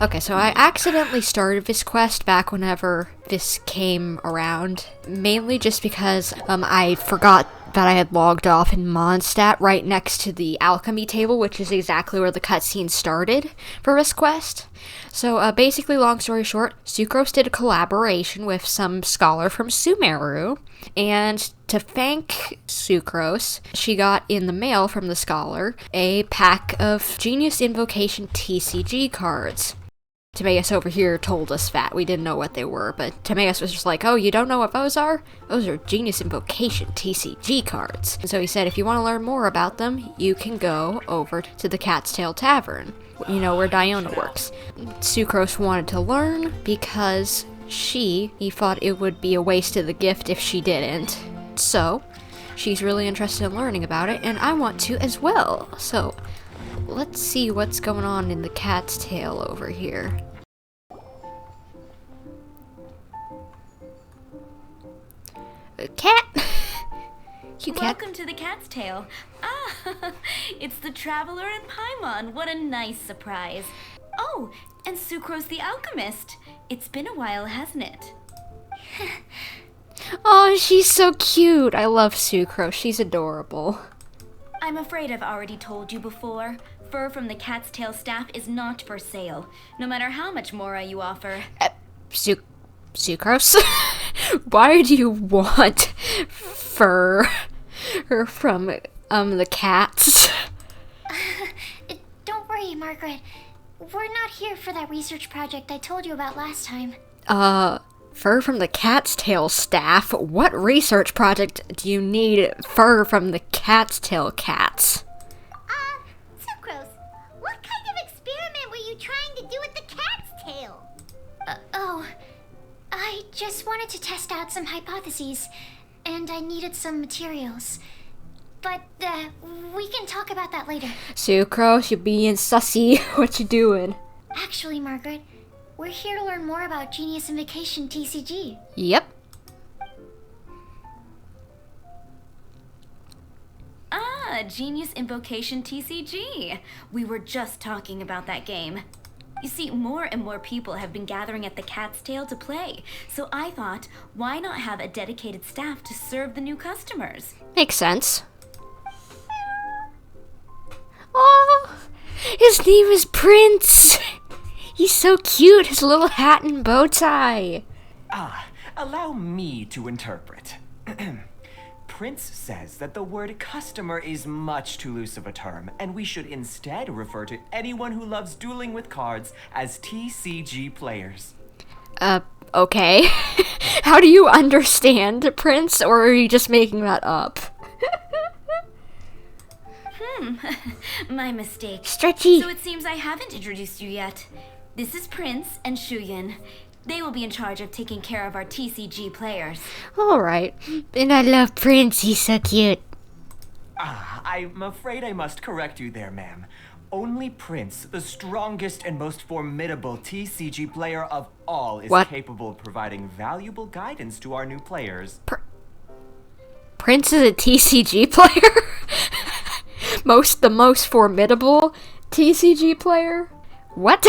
Okay, so I accidentally started this quest back whenever this came around, mainly just because I forgot that I had logged off in Mondstadt right next to the alchemy table, which is exactly where the cutscene started for this quest. So basically, long story short, Sucrose did a collaboration with some scholar from Sumeru, and to thank Sucrose, she got in the mail from the scholar a pack of Genius Invocation TCG cards. Timaeus over here told us that. We didn't know what they were, but Timaeus was just like, oh, you don't know what those are? Those are Genius Invocation TCG cards. And so he said if you want to learn more about them, you can go over to the Cat's Tail Tavern, you know, where Diona works. Sucrose wanted to learn because he thought it would be a waste of the gift if she didn't. So, she's really interested in learning about it, and I want to as well. So, let's see what's going on in the Cat's Tail over here. Cat! You cat. Welcome to the Cat's Tail. Ah, it's the Traveler and Paimon. What a nice surprise. Oh, and Sucrose the Alchemist. It's been a while, hasn't it? Oh, she's so cute. I love Sucrose. She's adorable. I'm afraid I've already told you before. Fur from the Cat's Tail staff is not for sale, no matter how much Mora you offer. Sucrose? Why do you want fur from, the cats? Don't worry, Margaret. We're not here for that research project I told you about last time. Fur from the Cat's Tail staff? What research project do you need fur from the Cat's Tail cats? Sucrose, what kind of experiment were you trying to do with the cat's tail? I just wanted to test out some hypotheses, and I needed some materials. But, we can talk about that later. Sucrose, you're being sussy. What you doing? Actually, Margaret, we're here to learn more about Genius Invocation TCG. Yep. Genius Invocation TCG. We were just talking about that game. You see, more and more people have been gathering at the Cat's Tail to play, so I thought, why not have a dedicated staff to serve the new customers? Makes sense. Oh, his name is Prince. He's so cute, his little hat and bow tie. Allow me to interpret. Prince says that the word customer is much too loose of a term, and we should instead refer to anyone who loves dueling with cards as TCG players. Okay. How do you understand, Prince, or are you just making that up? My mistake. Stretchy. So it seems I haven't introduced you yet. This is Prince and Shuyin. They will be in charge of taking care of our TCG players. Alright. And I love Prince, he's so cute. I'm afraid I must correct you there, ma'am. Only Prince, the strongest and most formidable TCG player of all, is capable of providing valuable guidance to our new players. Prince is a TCG player? The most formidable TCG player? What?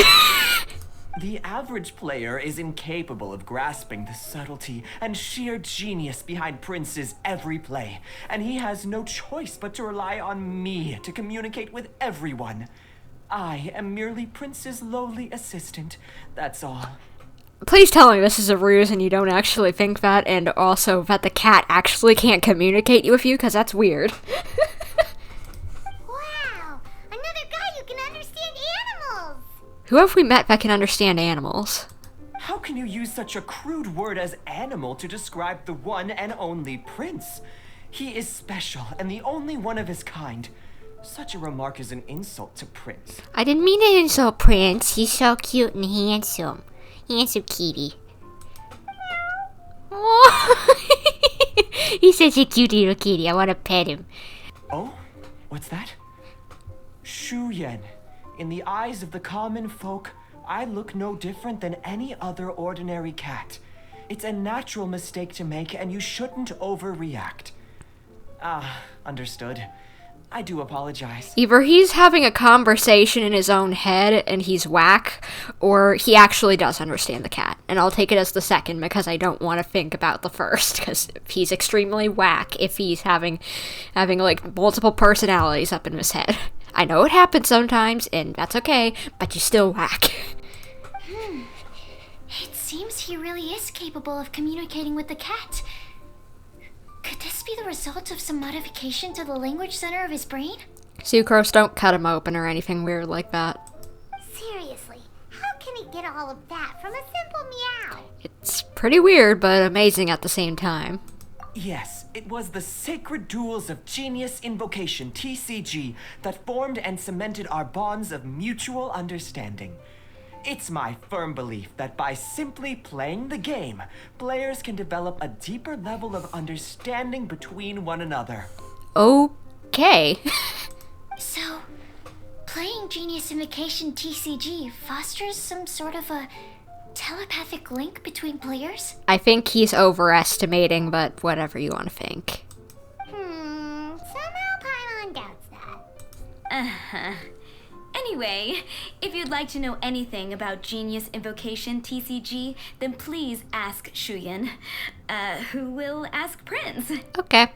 The average player is incapable of grasping the subtlety and sheer genius behind Prince's every play, and he has no choice but to rely on me to communicate with everyone. I am merely Prince's lowly assistant, that's all. Please tell me this is a ruse and you don't actually think that, and also that the cat actually can't communicate with you, because that's weird. Wow! Another guy who can understand animals! Who have we met that can understand animals? How can you use such a crude word as animal to describe the one and only Prince? He is special and the only one of his kind. Such a remark is an insult to Prince. I didn't mean to insult Prince. He's so cute and handsome. Handsome kitty. Oh. He's such a cute little kitty. I want to pet him. Oh? What's that? Shuyen. In the eyes of the common folk, I look no different than any other ordinary cat. It's a natural mistake to make, and you shouldn't overreact. Understood. I do apologize. Either he's having a conversation in his own head and he's whack, or he actually does understand the cat. And I'll take it as the second because I don't want to think about the first, because he's extremely whack if he's having like multiple personalities up in his head. I know it happens sometimes, and that's okay, but you're still whack. It seems he really is capable of communicating with the cat. Could this be the result of some modification to the language center of his brain? Sucrose, don't cut him open or anything weird like that. Seriously, how can he get all of that from a simple meow? It's pretty weird, but amazing at the same time. Yes, it was the sacred duels of Genius Invocation, TCG, that formed and cemented our bonds of mutual understanding. It's my firm belief that by simply playing the game, players can develop a deeper level of understanding between one another. Okay. So, playing Genius Invocation TCG fosters some sort of a telepathic link between players? I think he's overestimating, but whatever you want to think. Somehow Paimon doubts that. Anyway, if you'd like to know anything about Genius Invocation TCG, then please ask Shuyan, who will ask Prince. Okay.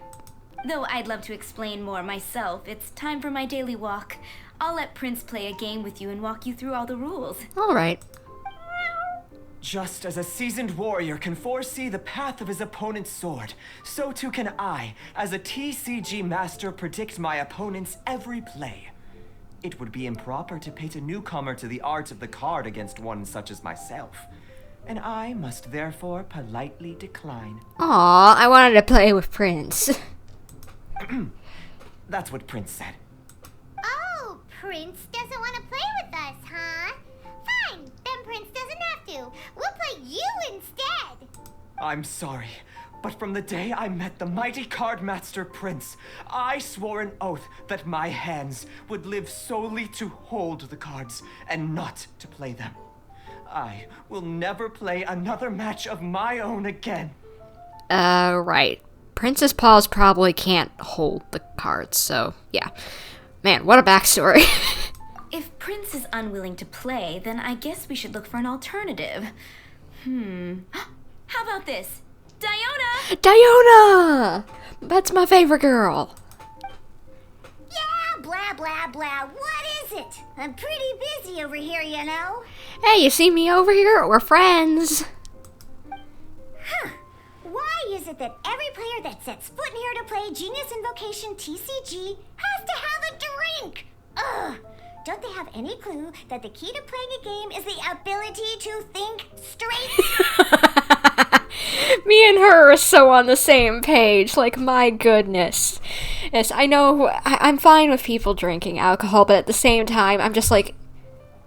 Though I'd love to explain more myself, it's time for my daily walk. I'll let Prince play a game with you and walk you through all the rules. Alright. Just as a seasoned warrior can foresee the path of his opponent's sword, so too can I, as a TCG master, predict my opponent's every play. It would be improper to pit a newcomer to the art of the card against one such as myself, and I must therefore politely decline. Aw, I wanted to play with Prince. That's what Prince said. Oh, Prince doesn't want to play with us, huh? Fine, then Prince doesn't have to. We'll play you instead. I'm sorry, but from the day I met the mighty card master Prince, I swore an oath that my hands would live solely to hold the cards and not to play them. I will never play another match of my own again. Right. Prince's paws probably can't hold the cards, so yeah. Man, what a backstory. If Prince is unwilling to play, then I guess we should look for an alternative. How about this? Diona! Diona! That's my favorite girl. Yeah, blah, blah, blah. What is it? I'm pretty busy over here, you know. Hey, you see me over here? We're friends. Why is it that every player that sets foot in here to play Genius Invocation TCG has to have a drink? Ugh! Don't they have any clue that the key to playing a game is the ability to think straight? Me and her are so on the same page, like, my goodness. Yes, I know, I'm fine with people drinking alcohol, but at the same time, I'm just like,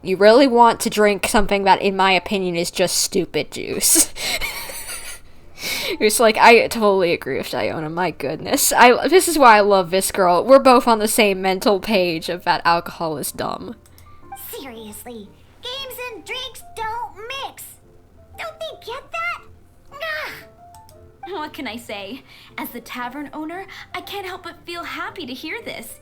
you really want to drink something that, in my opinion, is just stupid juice. It's like, I totally agree with Diona, my goodness. This is why I love this girl. We're both on the same mental page of that alcohol is dumb. Seriously, games and drinks don't mix. Don't they get that? Ugh. What can I say? As the tavern owner, I can't help but feel happy to hear this.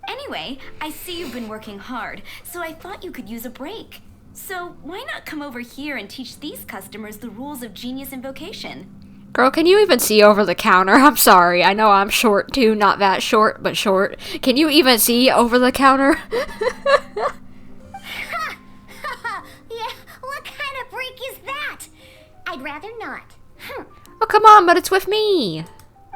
Anyway, I see you've been working hard, so I thought you could use a break. So why not come over here and teach these customers the rules of Genius Invocation? Girl, can you even see over the counter? I'm sorry, I know I'm short too, not that short, but short. Can you even see over the counter? Yeah, what kind of break is that? I'd rather not. Oh, come on, but it's with me.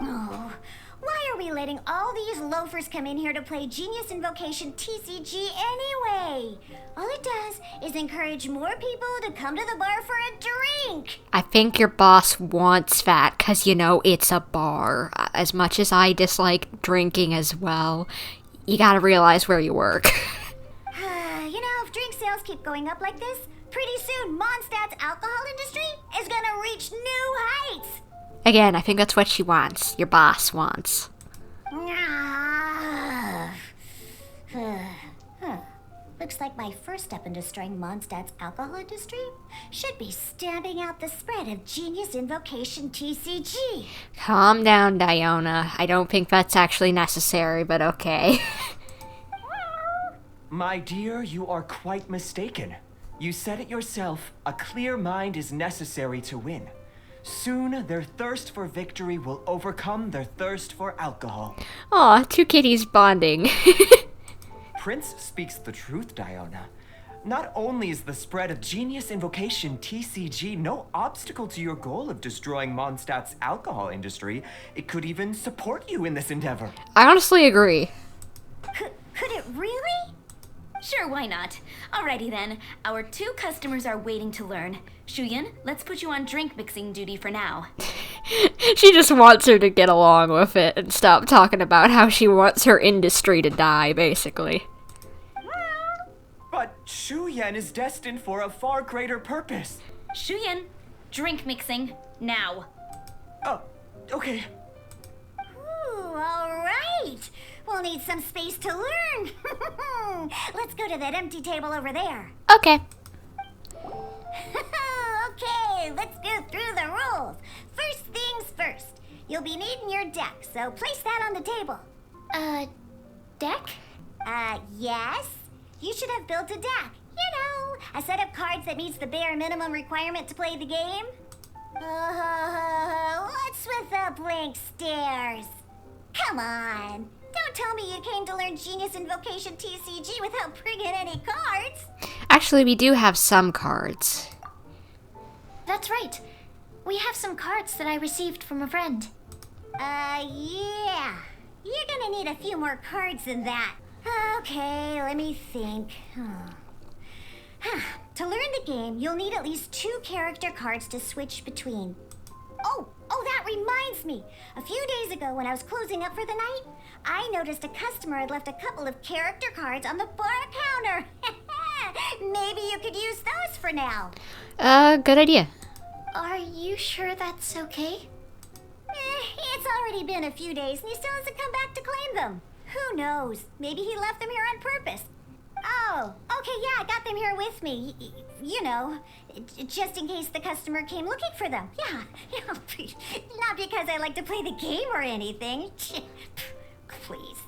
Oh, why are we letting all these loafers come in here to play Genius Invocation TCG anyway? All it does is encourage more people to come to the bar for a drink. I think your boss wants that, 'cause, you know, it's a bar. As much as I dislike drinking as well, you gotta realize where you work. You know, if drink sales keep going up like this, pretty soon Mondstadt's alcohol industry is gonna reach new heights. Again, I think that's what she wants. Your boss wants. Looks like my first step in destroying Mondstadt's alcohol industry should be stamping out the spread of Genius Invocation TCG. Calm down, Diona. I don't think that's actually necessary, but okay. My dear, you are quite mistaken. You said it yourself, a clear mind is necessary to win. Soon, their thirst for victory will overcome their thirst for alcohol. Aw, two kitties bonding. Prince speaks the truth, Diona. Not only is the spread of Genius Invocation TCG no obstacle to your goal of destroying Mondstadt's alcohol industry, it could even support you in this endeavor. I honestly agree. Could it really? Sure, why not? Alrighty then, our 2 customers are waiting to learn. Shuyan, let's put you on drink mixing duty for now. She just wants her to get along with it and stop talking about how she wants her industry to die, basically. But Shu Yan is destined for a far greater purpose. Shuyan, drink mixing, now. Oh, okay. Ooh, all right. We'll need some space to learn. Let's go to that empty table over there. Okay. Okay, let's go through the rules. First things first. You'll be needing your deck, so place that on the table. Deck? Yes. You should have built a deck. You know, a set of cards that meets the bare minimum requirement to play the game. What's with the blank stares? Come on. Don't tell me you came to learn Genius Invocation TCG without bringing any cards. Actually, we do have some cards. That's right. We have some cards that I received from a friend. Yeah. You're gonna need a few more cards than that. Okay, let me think. To learn the game, you'll need at least 2 character cards to switch between. Oh, that reminds me. A few days ago when I was closing up for the night, I noticed a customer had left a couple of character cards on the bar counter. Maybe you could use those for now. Good idea. Are you sure that's okay? It's already been a few days and he still hasn't come back to claim them. Who knows? Maybe he left them here on purpose. Oh, okay, yeah, I got them here with me. You know, just in case the customer came looking for them. Yeah, not because I like to play the game or anything. Please.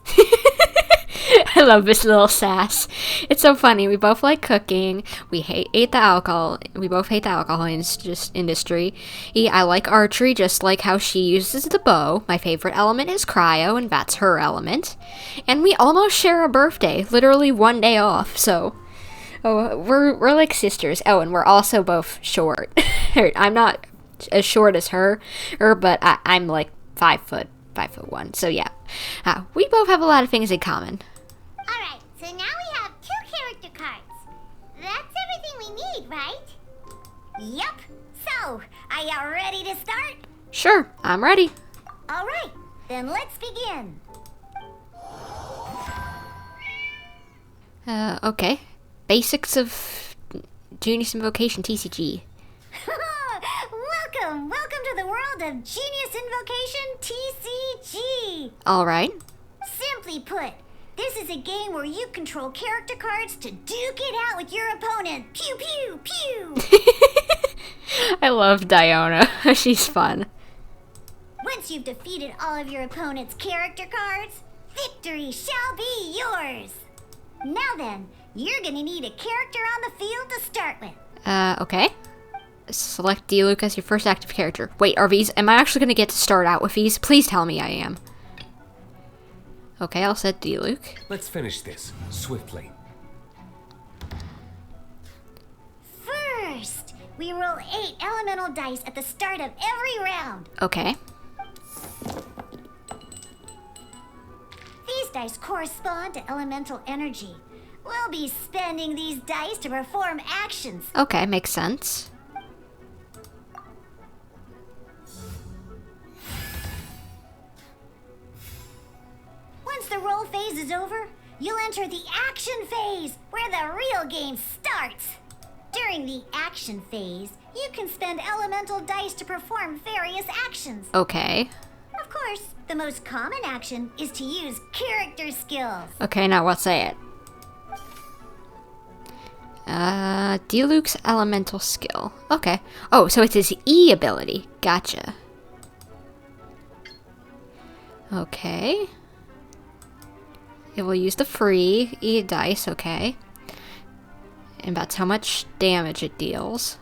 I love this little sass. It's so funny. We both like cooking. We hate the alcohol. We both hate the alcohol industry. I like archery, just like how she uses the bow. My favorite element is cryo, and that's her element. And we almost share a birthday, literally one day off. So, we're like sisters. Oh, and we're also both short. I'm not as short as her, but I'm like 5'1". So yeah, we both have a lot of things in common. Alright, so now we have 2 character cards. That's everything we need, right? Yep. So, are you ready to start? Sure, I'm ready. Alright, then let's begin. Okay. Basics of Genius Invocation TCG. Welcome to the world of Genius Invocation TCG. Alright. Simply put, this is a game where you control character cards to duke it out with your opponent. Pew, pew, pew. I love Diona. She's fun. Once you've defeated all of your opponent's character cards, victory shall be yours. Now then, you're gonna need a character on the field to start with. Okay. Select Diluc as your first active character. Wait, am I actually gonna get to start out with these? Please tell me I am. Okay, I'll set Diluc. Let's finish this swiftly. First, we roll 8 elemental dice at the start of every round. Okay. These dice correspond to elemental energy. We'll be spending these dice to perform actions. Okay, makes sense. Once the roll phase is over, you'll enter the action phase, where the real game starts. During the action phase, you can spend elemental dice to perform various actions. Okay. Of course, the most common action is to use character skills. Okay, now what? Say it. Diluc's elemental skill. Okay. Oh, so it's his E ability. Gotcha. Okay. It will use the free E dice, okay. And that's how much damage it deals.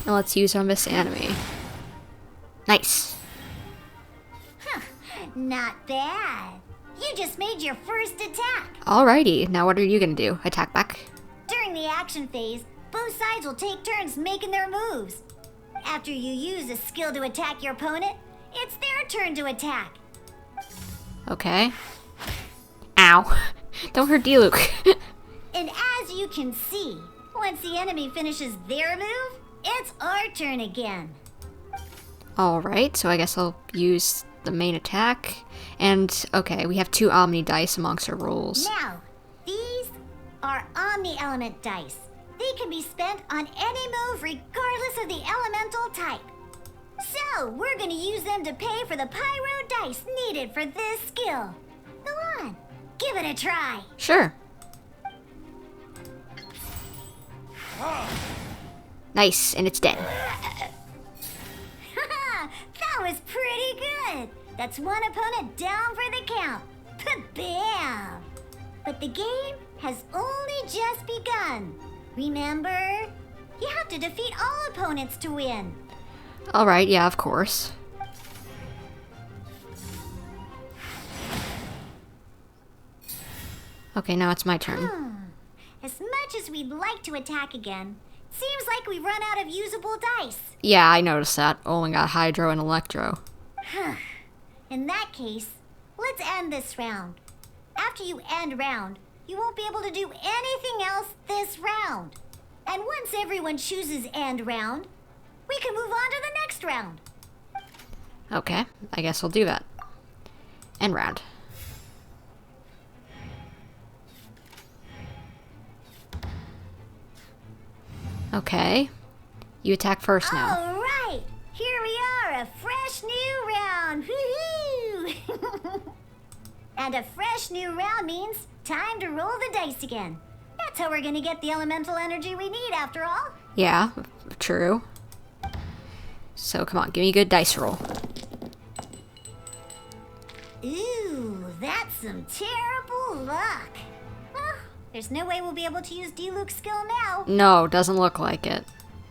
And let's use on this enemy. Nice. Not bad. You just made your first attack. Alrighty, now what are you gonna do? Attack back? During the action phase, both sides will take turns making their moves. After you use a skill to attack your opponent, it's their turn to attack. Okay. Ow. Don't hurt Diluc. And as you can see, once the enemy finishes their move, it's our turn again. Alright, so I guess I'll use the main attack. And, okay, we have 2 Omni dice amongst our rules. Now, these are Omni Element dice. They can be spent on any move regardless of the elemental type. So, we're gonna use them to pay for the pyro dice needed for this skill. Go on, give it a try. Sure. Nice, and it's dead. That was pretty good. That's one opponent down for the count. Bam! But the game has only just begun. Remember? You have to defeat all opponents to win. Alright, yeah, of course. Okay, now it's my turn. As much as we'd like to attack again, seems like we've run out of usable dice. Yeah, I noticed that. Only got Hydro and Electro. In that case, let's end this round. After you end round, you won't be able to do anything else this round. And once everyone chooses end round, we can move on to the next round. Okay, I guess I'll do that. End round. Okay. You attack first now. All right, here we are, a fresh new round. Woohoo! And a fresh new round means time to roll the dice again. That's how we're gonna get the elemental energy we need after all. Yeah, true. So come on, give me a good dice roll. Ooh, that's some terrible luck. Well, there's no way we'll be able to use Diluc's skill now. No, doesn't look like it.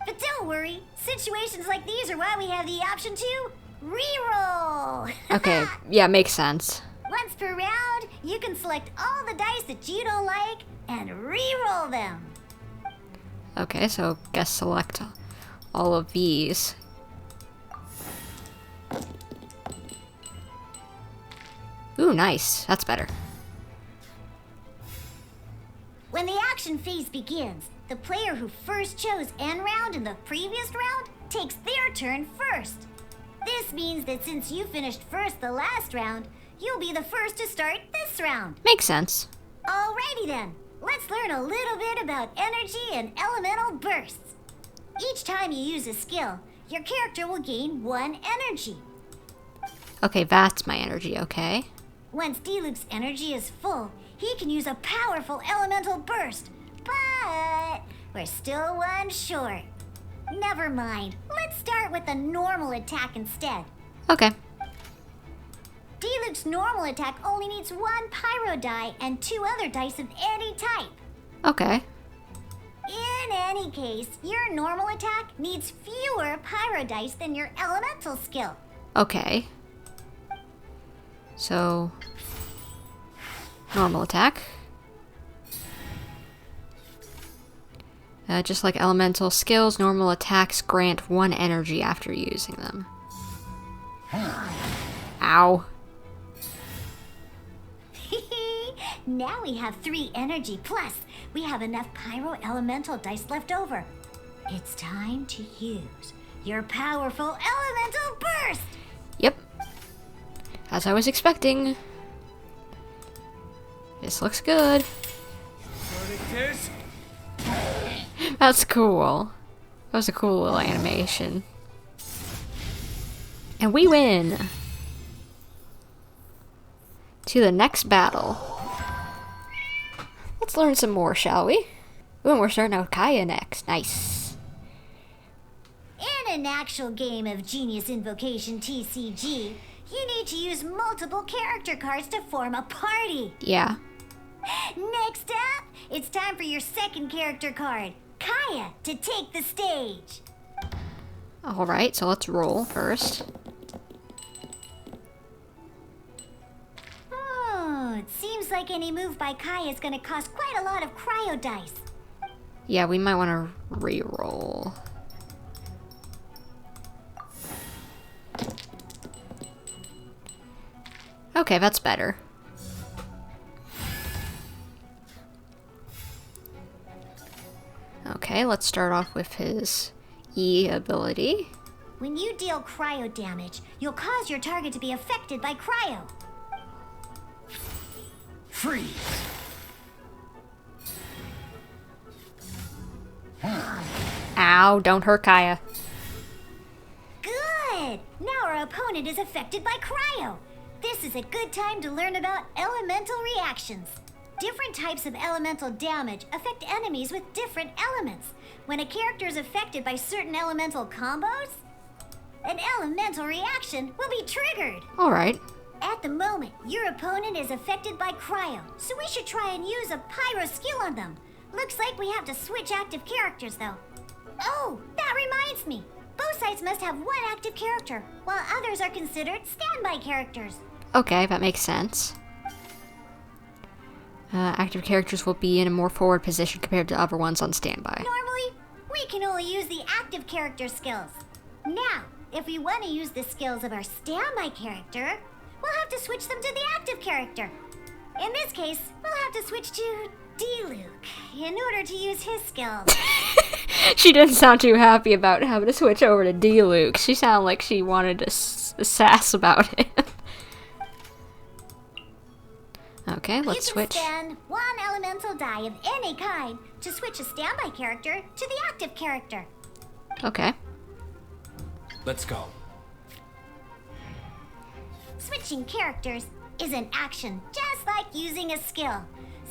But don't worry, situations like these are why we have the option to reroll. Okay, yeah, makes sense. Once per round, you can select all the dice that you don't like and re-roll them. Okay, so guess select all of these. Ooh, nice. That's better. When the action phase begins, the player who first chose end round in the previous round takes their turn first. This means that since you finished first the last round, you'll be the first to start this round. Makes sense. Alrighty then, let's learn a little bit about energy and elemental bursts. Each time you use a skill, your character will gain 1 energy. Okay, that's my energy, okay? Once Diluc's energy is full, he can use a powerful elemental burst. But we're still 1 short. Never mind, let's start with a normal attack instead. Okay. Diluc's normal attack only needs 1 pyro die and 2 other dice of any type. Okay. In any case, your normal attack needs fewer pyro dice than your elemental skill. Okay. So, normal attack. Just like elemental skills, normal attacks grant 1 energy after using them. Ow. Now we have 3 energy, plus we have enough pyro elemental dice left over. It's time to use your powerful elemental burst! Yep. As I was expecting. This looks good. That's cool. That was a cool little animation. And we win! To the next battle. let's learn some more, shall we? Ooh, and we're starting out with Kaya next. Nice. In an actual game of Genius Invocation TCG, you need to use multiple character cards to form a party. Yeah. Next up, it's time for your second character card, Kaya, to take the stage. Alright, so let's roll first. Oh, it seems like any move by Kaya is gonna cost quite a lot of cryo dice. Yeah, we might want to re-roll. Okay, that's better. Okay, let's start off with his E ability. When you deal cryo damage, you'll cause your target to be affected by cryo. Freeze! Ow, don't hurt Kaya. Good! Now our opponent is affected by cryo. This is a good time to learn about elemental reactions. Different types of elemental damage affect enemies with different elements. When a character is affected by certain elemental combos, an elemental reaction will be triggered. Alright. At the moment, your opponent is affected by cryo, so we should try and use a pyro skill on them. Looks like we have to switch active characters, though. Oh, that reminds me. Both sides must have one active character, while others are considered standby characters. Okay, that makes sense. Active characters will be in a more forward position compared to other ones on standby. Normally, we can only use the active character skills. Now, if we want to use the skills of our standby character, we'll have to switch them to the active character. In this case, we'll have to switch to Diluc in order to use his skills. She didn't sound too happy about having to switch over to Diluc. She sounded like she wanted to sass about it. Okay, let's switch. You can spend one elemental die of any kind to switch a standby character to the active character. Okay. Let's go. Switching characters is an action, just like using a skill.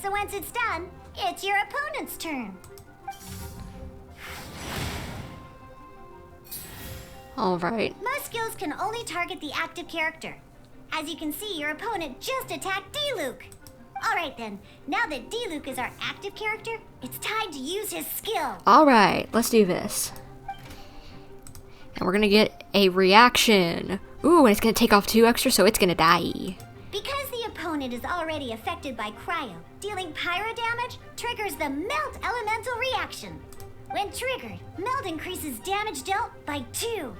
So once it's done, it's your opponent's turn. Alright. Most skills can only target the active character. As you can see, your opponent just attacked Diluc. Alright then, now that Diluc is our active character, it's time to use his skill. Alright, let's do this. And we're gonna get a reaction. Ooh, and it's gonna take off 2 extra, so it's gonna die. Because the opponent is already affected by cryo, dealing pyro damage triggers the melt elemental reaction. When triggered, melt increases damage dealt by 2.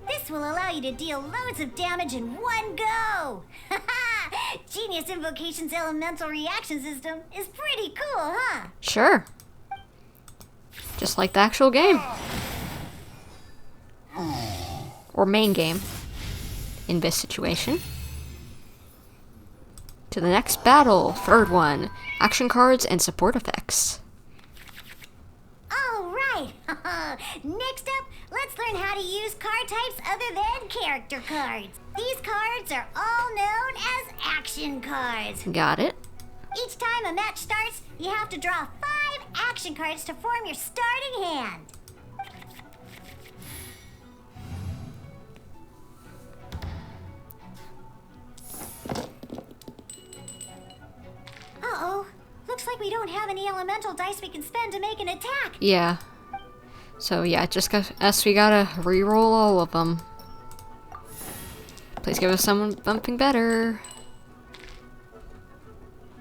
This will allow you to deal loads of damage in one go! Genius Invocation's elemental reaction system is pretty cool, huh? Sure. Just like the actual game. Or main game. In this situation. To the next battle, third one. Action cards and support effects. Alright! Next up, let's learn how to use card types other than character cards. These cards are all known as action cards. Got it. Each time a match starts, you have to draw 5 action cards to form your starting hand. Uh-oh. Looks like we don't have any elemental dice we can spend to make an attack. Yeah. So yeah, we gotta re-roll all of them. Please give us something better.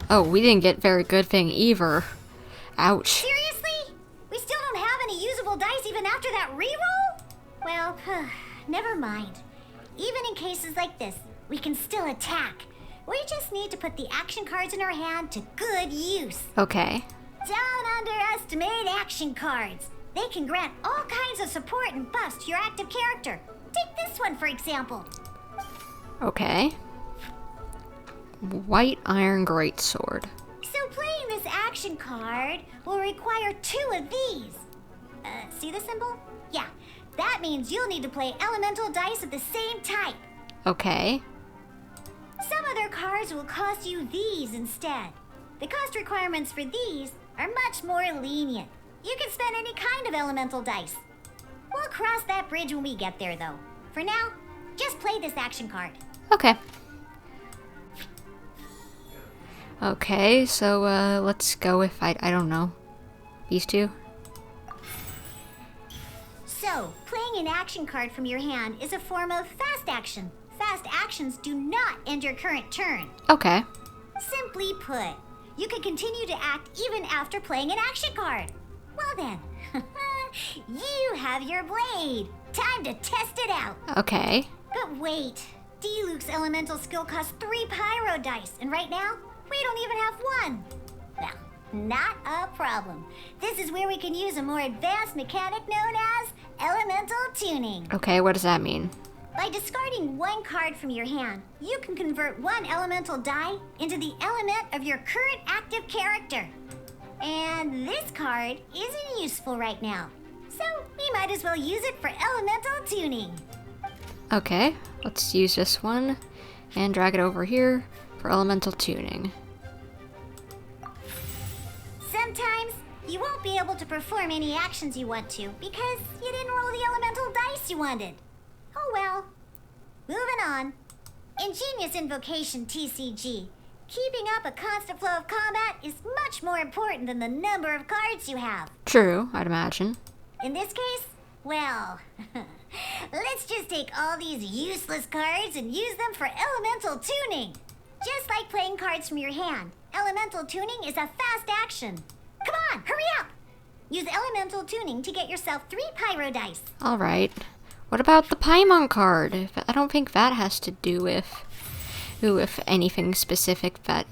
Oh, we didn't get very good thing either. Ouch. Seriously? We still don't have any usable dice even after that re-roll? Well, never mind. Even in cases like this, we can still attack. We just need to put the action cards in our hand to good use. Okay. Don't underestimate action cards. They can grant all kinds of support and buffs to your active character. Take this one, for example. Okay. White Iron Greatsword. So playing this action card will require 2 of these. See the symbol? Yeah, that means you'll need to play elemental dice of the same type. Okay. Some other cards will cost you these instead. The cost requirements for these are much more lenient. You can spend any kind of elemental dice. We'll cross that bridge when we get there, though. For now, just play this action card. Okay. Okay, so let's go with, I don't know, these two? So, playing an action card from your hand is a form of fast action. Fast actions do not end your current turn. Okay. Simply put, you can continue to act even after playing an action card. Well then, you have your blade. Time to test it out. Okay. But wait, Diluc's elemental skill costs 3 pyro dice, and right now, we don't even have 1. Well, not a problem. This is where we can use a more advanced mechanic known as elemental tuning. Okay, what does that mean? By discarding 1 card from your hand, you can convert 1 elemental die into the element of your current active character. And this card isn't useful right now, so we might as well use it for elemental tuning. Okay, let's use this one and drag it over here for elemental tuning. Sometimes you won't be able to perform any actions you want to because you didn't roll the elemental dice you wanted. Oh well. Moving on. In Genius Invocation TCG, keeping up a constant flow of combat is much more important than the number of cards you have. True, I'd imagine. In this case, well, let's just take all these useless cards and use them for elemental tuning. Just like playing cards from your hand, elemental tuning is a fast action. Come on, hurry up! Use elemental tuning to get yourself 3 pyro dice. Alright. What about the Paimon card? I don't think that has to do with anything specific that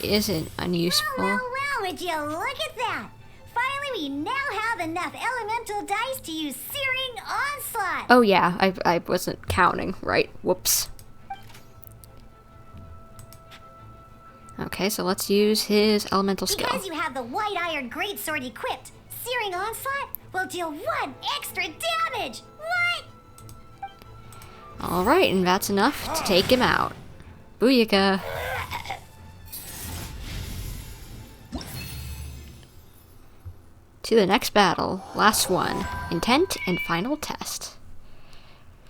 isn't unuseful. Well, would you look at that? Finally, we now have enough elemental dice to use Searing Onslaught. Oh yeah, I wasn't counting, right? Whoops. Okay, so let's use his elemental skill. Because you have the White Iron Greatsword equipped, Searing Onslaught will deal 1 extra damage. What? Alright, and that's enough to take him out. Booyaka. To the next battle. Last one. Intent and final test.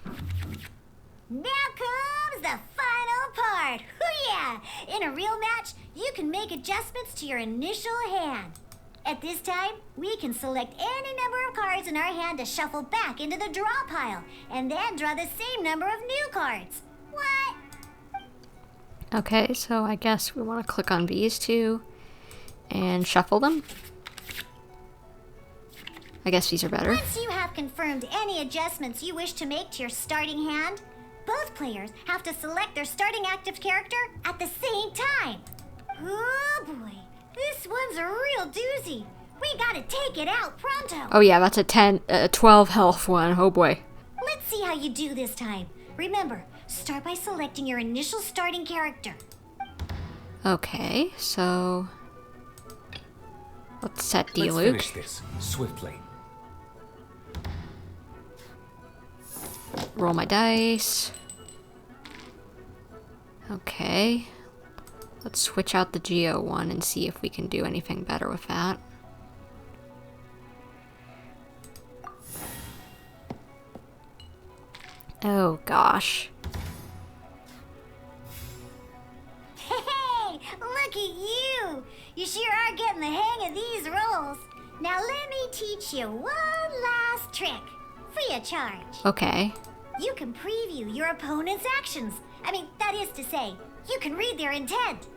Now comes the final part. Hoo-yeah! In a real match, you can make adjustments to your initial hand. At this time, we can select any number of cards in our hand to shuffle back into the draw pile, and then draw the same number of new cards. What? Okay, so I guess we want to click on these two and shuffle them. I guess these are better. Once you have confirmed any adjustments you wish to make to your starting hand, both players have to select their starting active character at the same time. Oh boy, this one's a real doozy. We gotta take it out pronto. Oh yeah, that's a 12 health one. Oh boy. Let's see how you do this time. Remember, start by selecting your initial starting character. Okay, so let's set Let's Diluc. finish this swiftly. Roll my dice. Okay. Let's switch out the Geo one and see if we can do anything better with that. Oh gosh. Hey, look at you! You sure are getting the hang of these rolls. Now let me teach you one last trick, free of charge. Okay. You can preview your opponent's actions. I mean, that is to say, you can read their intent.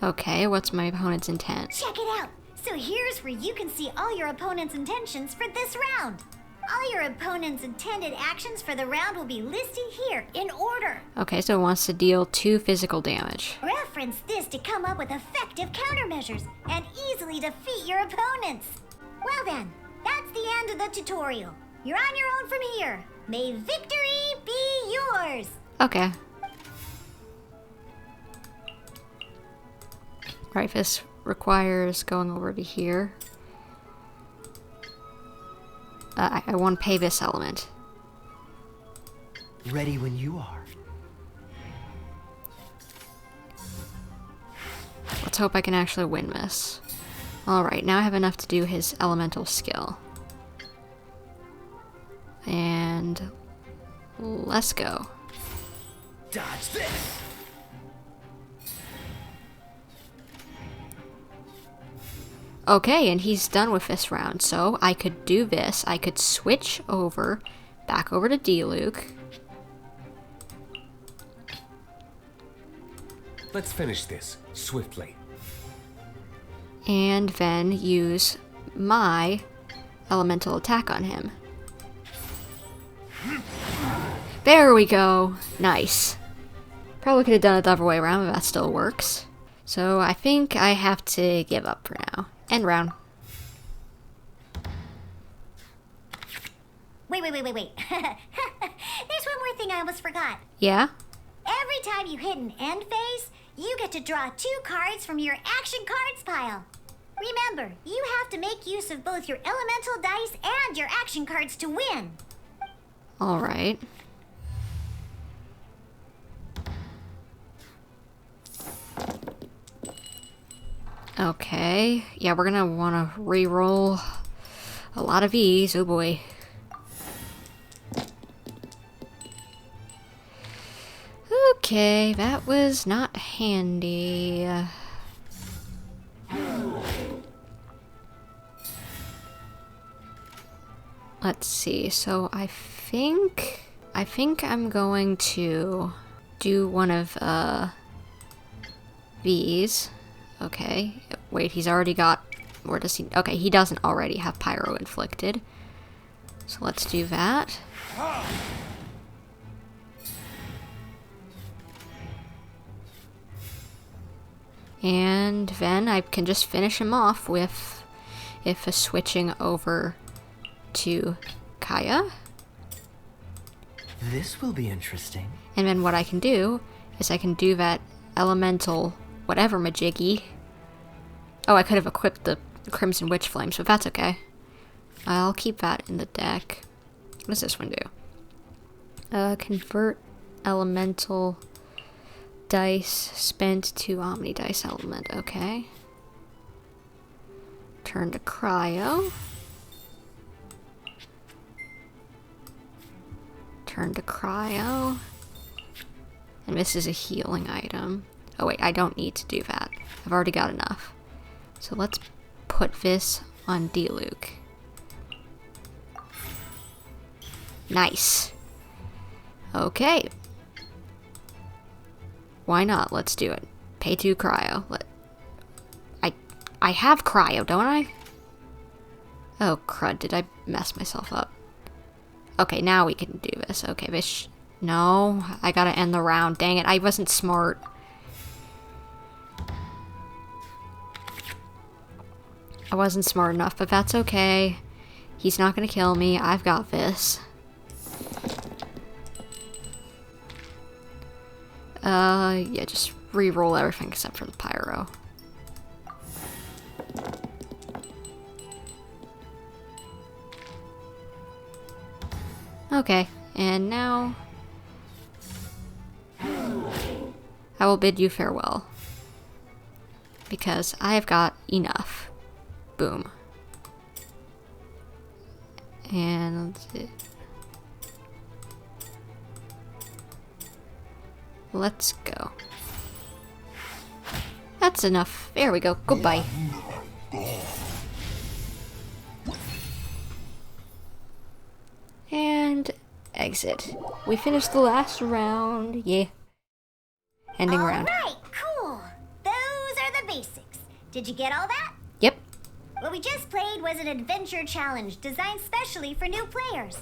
Okay, what's my opponent's intent? Check it out. So here's where you can see all your opponent's intentions for this round. All your opponent's intended actions for the round will be listed here in order. Okay, so it wants to deal 2 physical damage. Reference this to come up with effective countermeasures and easily defeat your opponents. Well then, that's the end of the tutorial. You're on your own from here. May victory be yours. Okay. Right, this requires going over to here. I want to pay this element. Ready when you are. let's hope I can actually win this. Alright, now I have enough to do his elemental skill. And let's go. Dodge this! Okay, and he's done with this round, so I could do this. I could switch over, back over to Diluc. Let's finish this swiftly. And then use my elemental attack on him. There we go. Nice. Probably could have done it the other way around, but that still works. So I think I have to give up for now. End round. Wait. There's one more thing I almost forgot. Yeah? Every time you hit an end phase, you get to draw 2 cards from your action cards pile. Remember, you have to make use of both your elemental dice and your action cards to win. Alright. Okay. Yeah, we're gonna wanna re-roll a lot of these. Oh boy. Okay, that was not handy. Let's see. So I think I'm going to do one of these. Okay. Wait, he's already got, or does he? Okay, he doesn't already have Pyro inflicted. So let's do that. And then I can just finish him off with if a switching over to Kaya. This will be interesting. And then what I can do is I can do that elemental whatever majiggy. Oh, I could have equipped the Crimson Witch Flames, but that's okay. I'll keep that in the deck. What does this one do? Convert elemental dice spent to Omni Dice element. Okay. Turn to Cryo. Turn to Cryo. And this is a healing item. Oh wait, I don't need to do that. I've already got enough. So let's put this on Diluc. Nice. Okay. Why not? Let's do it. Pay 2 Cryo. I have Cryo, don't I? Oh crud, did I mess myself up? Okay, now we can do this. Okay, this... No, I gotta end the round. Dang it, I wasn't smart. I wasn't smart enough, but that's okay. He's not gonna kill me. I've got this. Yeah, just re-roll everything except for the Pyro. Okay, and now I will bid you farewell. Because I have got enough. Boom. And let's see. Let's go. That's enough. There we go. Goodbye. And exit. We finished the last round. Yeah. Ending round. Alright, cool. Those are the basics. Did you get all that? Yep. What we just played was an adventure challenge designed specially for new players.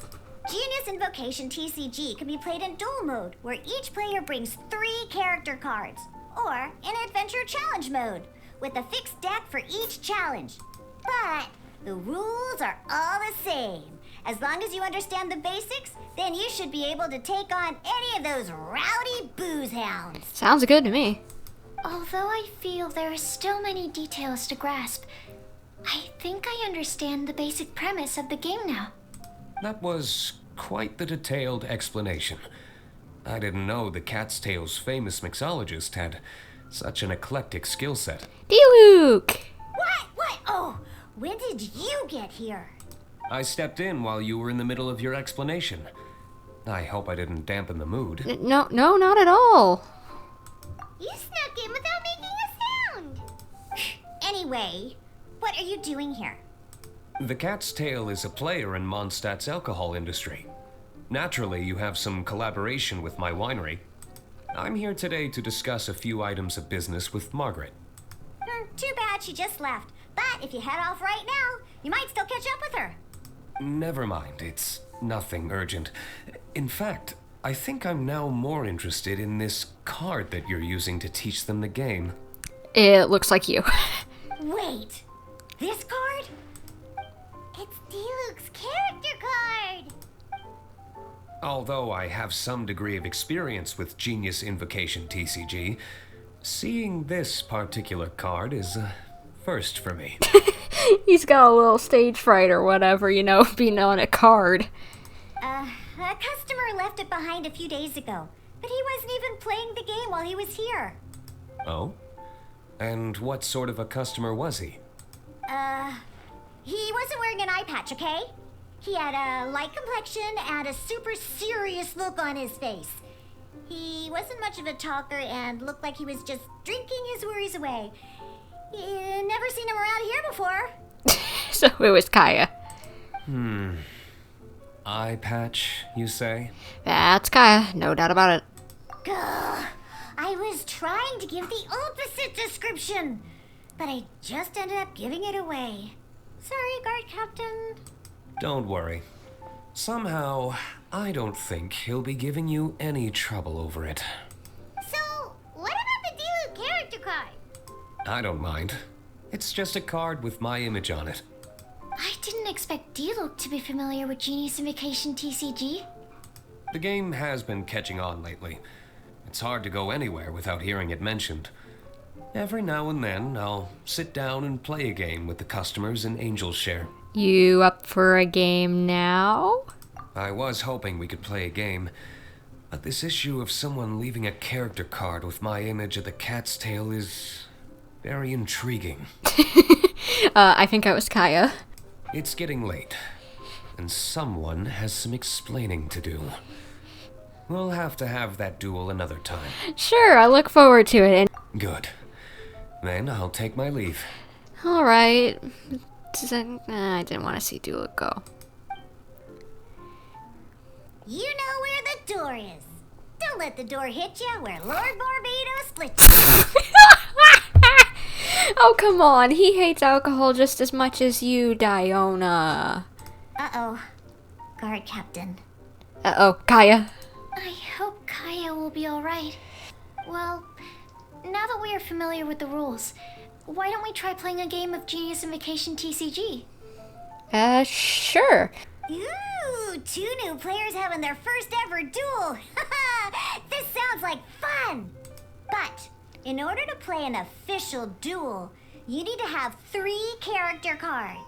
Genius Invocation TCG can be played in duel mode, where each player brings 3 character cards, or in adventure challenge mode, with a fixed deck for each challenge. But the rules are all the same. As long as you understand the basics, then you should be able to take on any of those rowdy booze hounds. Sounds good to me. Although I feel there are still many details to grasp, I think I understand the basic premise of the game now. That was quite the detailed explanation. I didn't know the Cat's Tail's famous mixologist had Such an eclectic skill set. Diluc! What? Oh, when did you get here? I stepped in while you were in the middle of your explanation. I hope I didn't dampen the mood. No, not at all. You snuck in without making a sound. Anyway, what are you doing here? The Cat's Tail is a player in Mondstadt's alcohol industry. Naturally, you have some collaboration with my winery. I'm here today to discuss a few items of business with Margaret. Too bad she just left. But if you head off right now, you might still catch up with her. Never mind, it's nothing urgent. In fact, I think I'm now more interested in this card that you're using to teach them the game. It looks like you. Wait, this card? It's Diluc's character card! Although I have some degree of experience with Genius Invocation TCG, seeing this particular card is a first for me. He's got a little stage fright or whatever, being on a card. A customer left it behind a few days ago, but he wasn't even playing the game while he was here. Oh? And what sort of a customer was he? He wasn't wearing an eye patch, okay? He had a light complexion and a super serious look on his face. He wasn't much of a talker and looked like he was just drinking his worries away. Never seen him around here before. So it was Kaya. Eye patch, you say? That's Kaya, no doubt about it. Gah, I was trying to give the opposite description, but I just ended up giving it away. Sorry, guard captain. Don't worry. Somehow, I don't think he'll be giving you any trouble over it. So, what about the Diluc character card? I don't mind. It's just a card with my image on it. I didn't expect Diluc to be familiar with Genius Invocation TCG. The game has been catching on lately. It's hard to go anywhere without hearing it mentioned. Every now and then, I'll sit down and play a game with the customers in Angel's Share. You up for a game now? I was hoping we could play a game, but this issue of someone leaving a character card with my image at the Cat's Tail is very intriguing. I think I was Kaya. It's getting late, and someone has some explaining to do. We'll have to have that duel another time. Sure, I look forward to it. Good. Then I'll take my leave. Alright. I didn't want to see Diluc go. You know where the door is. Don't let the door hit you where Lord Barbados splits you. Oh, come on. He hates alcohol just as much as you, Diona. Uh-oh. Guard captain. Uh-oh, Kaya. I hope Kaya will be alright. Well, now that we are familiar with the rules, why don't we try playing a game of Genius Invocation TCG? Sure. Ooh, 2 new players having their first ever duel. This sounds like fun. But in order to play an official duel, you need to have 3 character cards.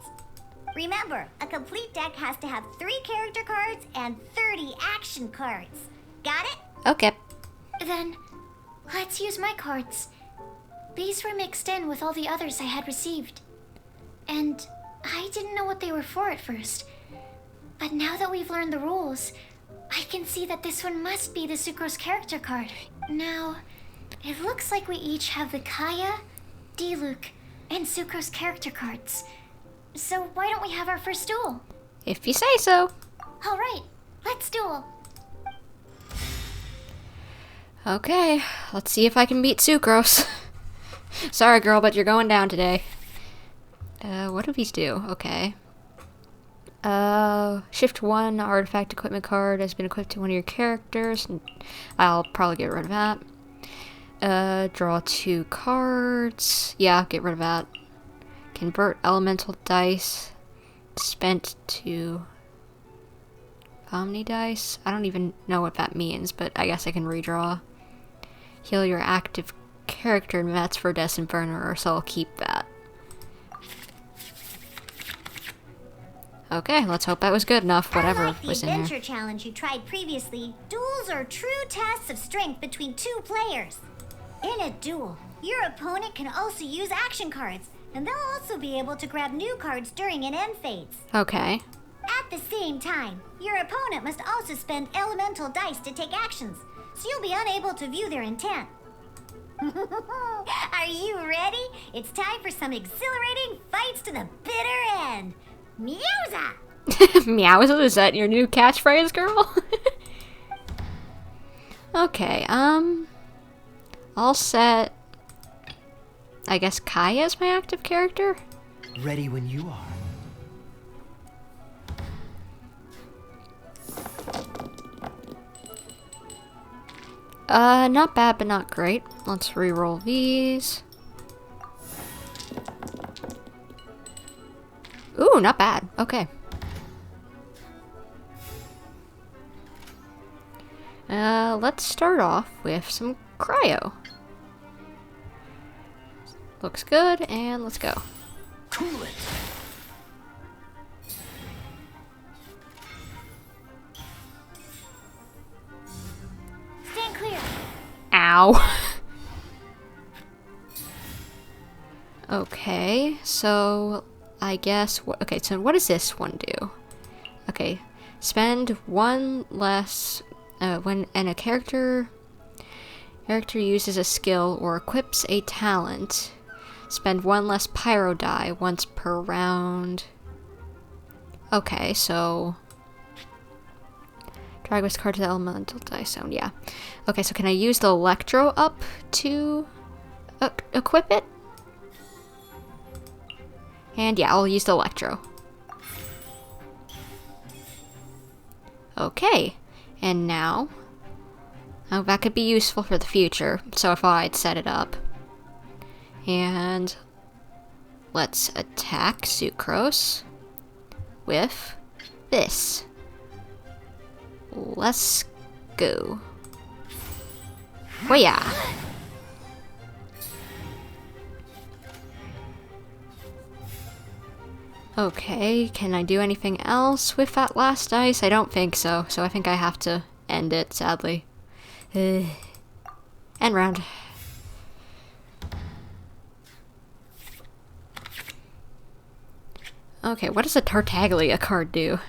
Remember, a complete deck has to have 3 character cards and 30 action cards. Got it? Okay. Then, let's use my cards. These were mixed in with all the others I had received. And I didn't know what they were for at first. But now that we've learned the rules, I can see that this one must be the Sucrose character card. Now, it looks like we each have the Kaya, Diluc, and Sucrose character cards. So why don't we have our first duel? If you say so. Alright, let's duel. Okay, let's see if I can beat Sucrose. Sorry, girl, but you're going down today. What do these do? Okay. Shift 1 artifact equipment card has been equipped to one of your characters. I'll probably get rid of that. Draw 2 cards. Yeah, get rid of that. Convert elemental dice spent to Omni dice. I don't even know what that means, but I guess I can redraw. Heal your active character, and that's for Death Inferno, so I'll keep that. Okay, let's hope that was good enough, whatever Unlike the was in here. adventure challenge you tried previously, duels are true tests of strength between 2 players. In a duel, Your opponent can also use action cards, and they'll also be able to grab new cards during an end phase. Okay. At the same time, your opponent must also spend elemental dice to take actions, so you'll be unable to view their intent. Are you ready? It's time for some exhilarating fights to the bitter end. Meowza! Meows, is that your new catchphrase, girl? Okay, I'll set, I guess, Kai as my active character? Ready when you are. Not bad, but not great. Let's reroll these. Ooh, not bad. Okay. Let's start off with some cryo. Looks good, and let's go. Cool it. Stand clear. Ow. Okay, so I guess okay, so what does this one do? Okay, spend one less when a character uses a skill or equips a talent, spend one less pyro die once per round. Okay, so drag this card to the elemental dice zone. Yeah. Okay, so can I use the electro up to equip it? And yeah, I'll use the electro. Okay, and now, oh, that could be useful for the future, so I thought I'd set it up. And let's attack Sucrose with this. Let's go. Oh yeah. Okay, can I do anything else with that last dice? I don't think so, so I think I have to end it, sadly. End round. Okay, what does a Tartaglia card do?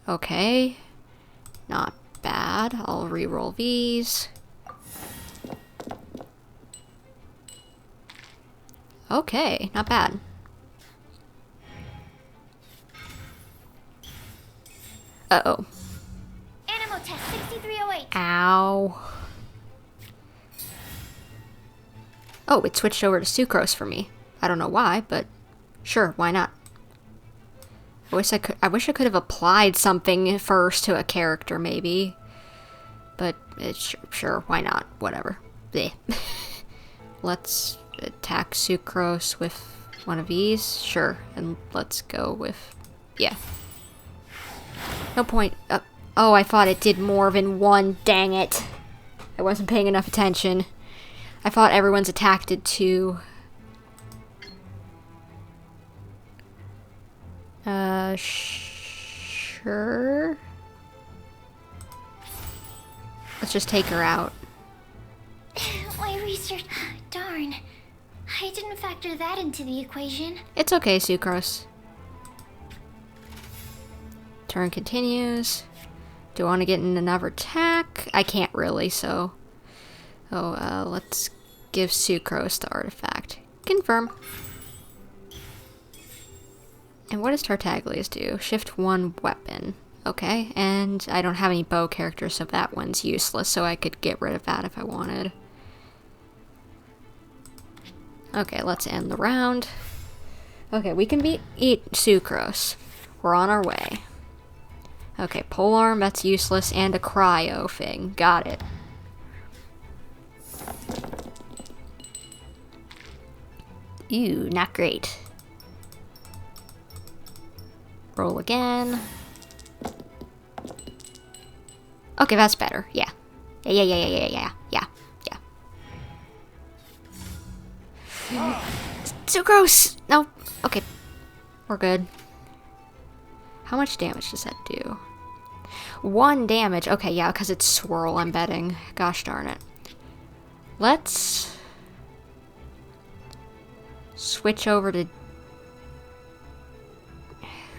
Okay, not bad. I'll reroll these. Okay, not bad. Uh-oh. Animal test 6308. Ow. Oh, it switched over to Sucrose for me. I don't know why, but sure, why not? I wish I could have applied something first to a character, maybe. But it's sure, why not? Whatever. Bleh. Let's attack Sucrose with one of these. Sure, and let's go with, yeah. No point. Oh, I thought it did more than one. Dang it. I wasn't paying enough attention. I thought everyone's attack did two. Sure. Let's just take her out. My research. Darn. I didn't factor that into the equation. It's okay, Sucrose. Turn continues. Do I want to get in another attack? I can't really, so... Oh, let's give Sucrose the artifact. Confirm. And what does Tartaglia's do? Shift one weapon. Okay, and I don't have any bow characters, so that one's useless, so I could get rid of that if I wanted. Okay, let's end the round. Okay, we can eat Sucrose. We're on our way. Okay, polearm, that's useless, and a cryo thing. Got it. Ew, not great. Roll again. Okay, that's better. Yeah. Yeah. Sucrose! No. Okay. We're good. How much damage does that do? 1 damage. Okay, yeah, because it's swirl, I'm betting. Gosh darn it. Let's switch over to...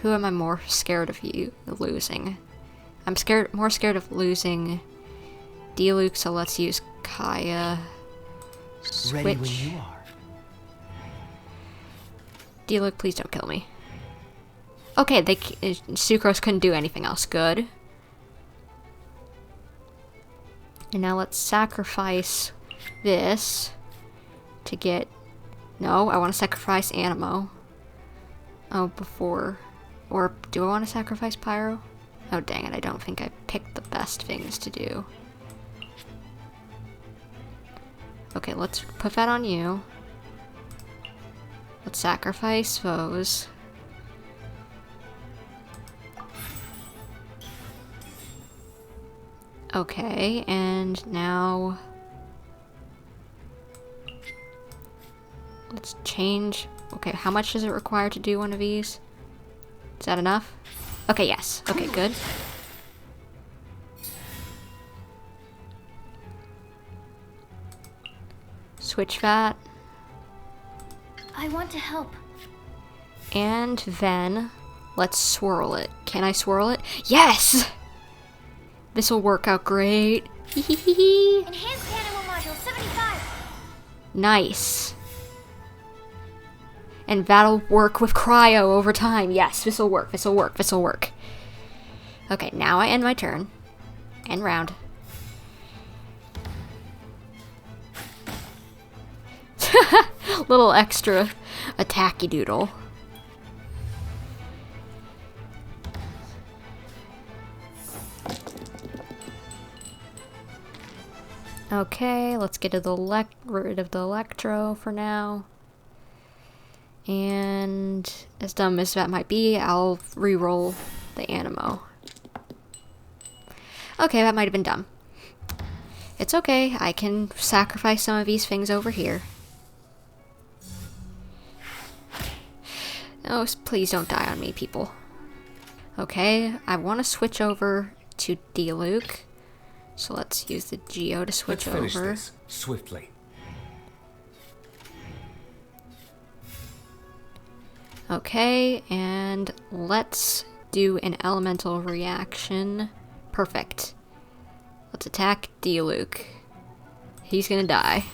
Who am I more scared of losing? I'm more scared of losing Diluc, so let's use Kaya. Switch. Ready when you are. Diluc, please don't kill me. Okay, Sucrose couldn't do anything else. Good. And now let's sacrifice this to get... No, I want to sacrifice Animo. Oh, before... Or do I want to sacrifice Pyro? Oh, dang it, I don't think I picked the best things to do. Okay, let's put that on you. Let's sacrifice those. Okay, and now... Let's change... Okay, how much does it require to do one of these? Is that enough? Okay, yes. Okay, good. Switch that. I want to help. And then, let's swirl it. Can I swirl it? Yes! This'll work out great. Enhanced Animo Module 75. Nice. And that'll work with Cryo over time. Yes, this'll work, this'll work, this'll work. Okay, now I end my turn. End round. Little extra attacky doodle. Okay, let's get rid of the Electro for now. And as dumb as that might be, I'll re-roll the Animo. Okay, that might have been dumb. It's okay, I can sacrifice some of these things over here. Oh, please don't die on me, people. Okay, I want to switch over to Diluc. So let's use the Geo to switch over. Let's finish this swiftly. Okay, and let's do an elemental reaction. Perfect. Let's attack Diluc. He's gonna die.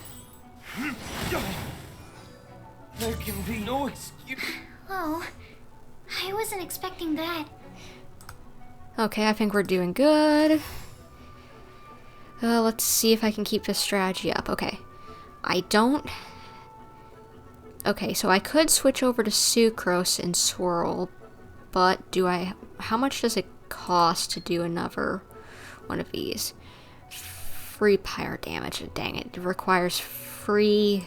There can be no excuse. Oh, I wasn't expecting that. Okay, I think we're doing good. Let's see if I can keep this strategy up. Okay. I don't... Okay, so I could switch over to Sucrose and Swirl, but do I... How much does it cost to do another one of these? Free pyro damage. Dang it. It requires free...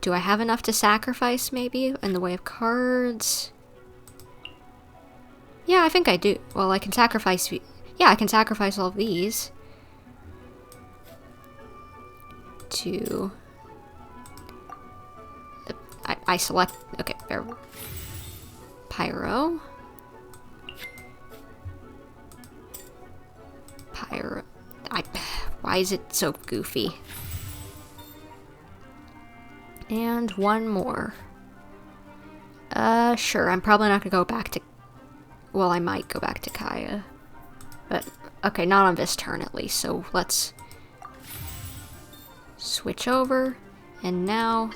Do I have enough to sacrifice, maybe, in the way of cards? Yeah, I think I do. Well, I can sacrifice... Yeah, I can sacrifice all of these. To... I select... Okay, there. Pyro. Pyro... Why is it so goofy? And one more. Sure, I'm probably not gonna go back to... Well, I might go back to Kaya. But, okay, not on this turn at least, so let's... Switch over, and now...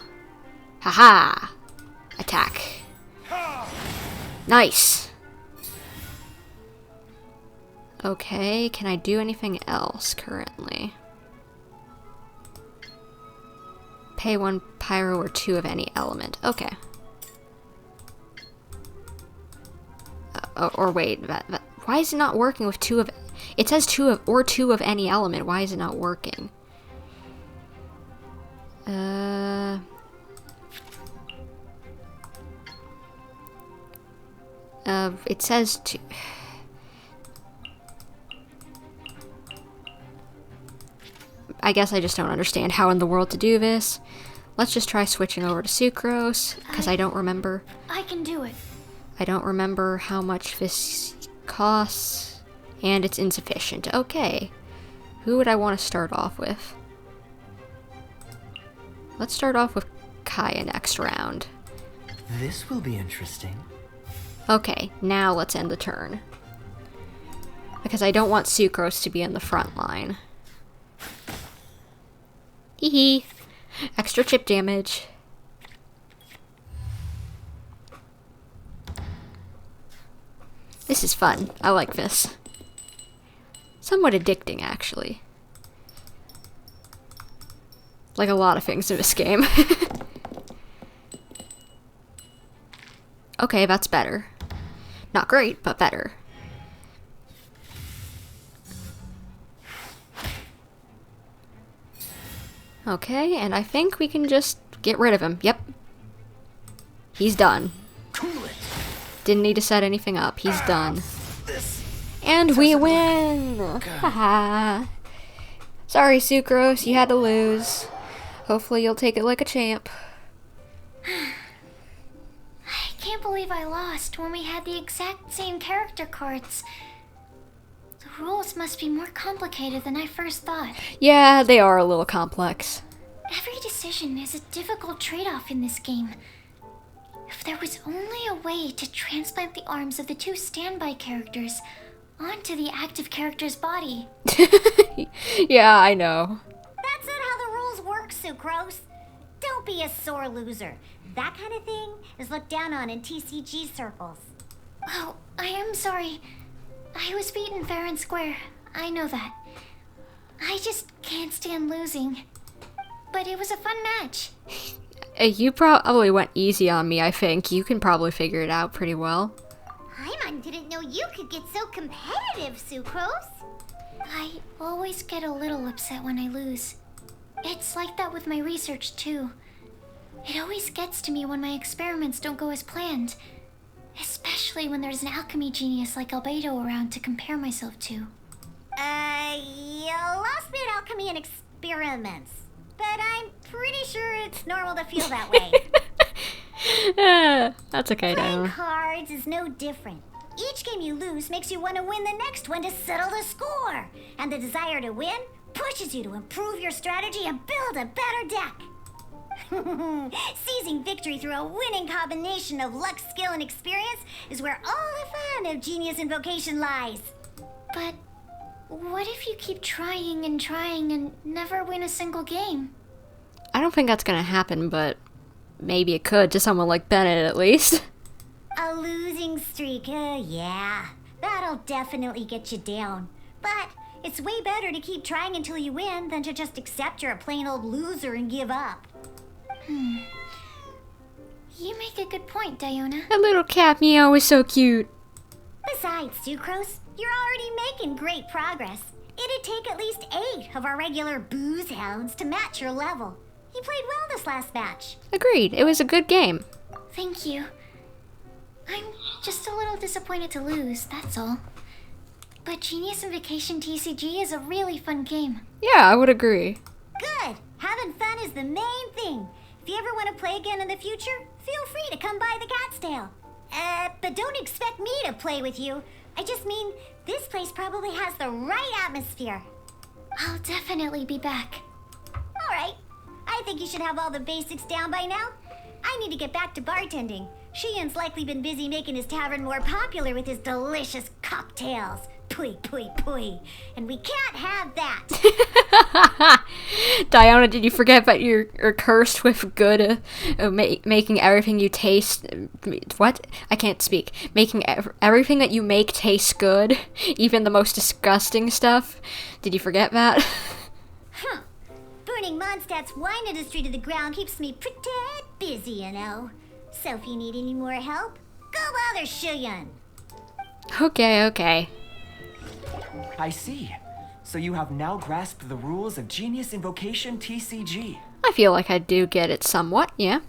Haha! Attack. Nice! Okay, can I do anything else currently? Pay 1 pyro or 2 of any element. Okay. Or wait, why is it not working with 2 of... It says 2 of any element. Why is it not working? It says 2... I guess I just don't understand how in the world to do this. Let's just try switching over to Sucrose, because I don't remember. I can do it. I don't remember how much this costs. And it's insufficient. Okay. Who would I want to start off with? Let's start off with Kaya next round. This will be interesting. Okay, now let's end the turn. Because I don't want Sucrose to be in the front line. Hee hee. Extra chip damage. This is fun. I like this. Somewhat addicting, actually. Like a lot of things in this game. Okay, that's better. Not great, but better. Okay, and I think we can just get rid of him. Yep. He's done. Didn't need to set anything up. He's done. And we win! Haha. Sorry, Sucrose, you had to lose. Hopefully you'll take it like a champ. I can't believe I lost when we had the exact same character cards. The rules must be more complicated than I first thought. Yeah, they are a little complex. Every decision is a difficult trade-off in this game. If there was only a way to transplant the arms of the two standby characters onto the active character's body. Yeah, I know. That's not how the rules work, Sucrose. Don't be a sore loser. That kind of thing is looked down on in TCG circles. Oh, I am sorry. I was beaten fair and square. I know that. I just can't stand losing. But it was a fun match. You probably went easy on me, I think. You can probably figure it out pretty well. Paimon didn't know you could get so competitive, Sucrose. I always get a little upset when I lose. It's like that with my research, too. It always gets to me when my experiments don't go as planned. Especially when there's an alchemy genius like Albedo around to compare myself to. You lost me at alchemy and experiments. But I'm pretty sure it's normal to feel that way. That's okay, Playing though. cards is no different. Each game you lose makes you want to win the next one to settle the score. And the desire to win pushes you to improve your strategy and build a better deck. Seizing victory through a winning combination of luck, skill, and experience is where all the fun of Genius Invocation lies. But what if you keep trying and never win a single game? I don't think that's gonna happen, but maybe it could to someone like Bennett, at least. A losing streak, yeah. That'll definitely get you down. But it's way better to keep trying until you win than to just accept you're a plain old loser and give up. You make a good point, Diona. That little cat meow is so cute. Besides, Sucrose, you're already making great progress. It'd take at least 8 of our regular booze hounds to match your level. You played well this last match. Agreed. It was a good game. Thank you. I'm just a little disappointed to lose, that's all. But Genius Invocation TCG is a really fun game. Yeah, I would agree. Good. Having fun is the main thing. If you ever want to play again in the future, feel free to come by the Cat's Tail. But don't expect me to play with you. I just mean, this place probably has the right atmosphere. I'll definitely be back. All right. I think you should have all the basics down by now. I need to get back to bartending. Shian's likely been busy making his tavern more popular with his delicious cocktails. Pui, pui, pui. And we can't have that. Diona, did you forget that you're cursed with good, making everything you taste... What? I can't speak. Making everything that you make taste good, even the most disgusting stuff. Did you forget that? Huh. Burning Mondstadt's wine industry to the ground keeps me pretty busy, you know. So if you need any more help, go bother Shiyan. Okay. I see. So you have now grasped the rules of Genius Invocation TCG. I feel like I do get it somewhat, yeah.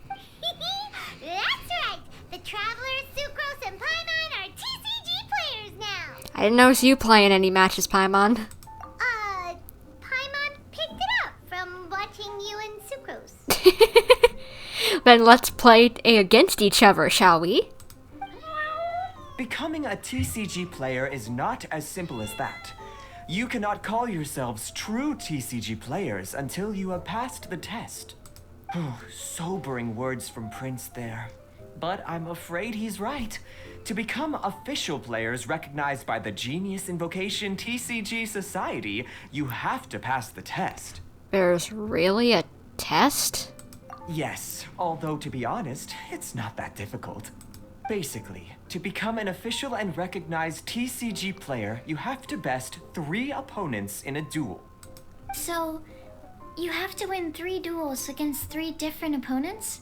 That's right. The Travelers, Sucrose, and Paimon are TCG players now. I didn't notice you playing any matches, Paimon. Paimon picked it up from watching you and Sucrose. Then let's play against each other, shall we? Becoming a TCG player is not as simple as that. You cannot call yourselves true TCG players until you have passed the test. Sobering words from Prince there. But I'm afraid he's right. To become official players recognized by the Genius Invocation TCG Society, you have to pass the test. There's really a test? Yes, although to be honest, it's not that difficult. Basically, to become an official and recognized TCG player, you have to best 3 opponents in a duel. So, you have to win 3 duels against 3 different opponents?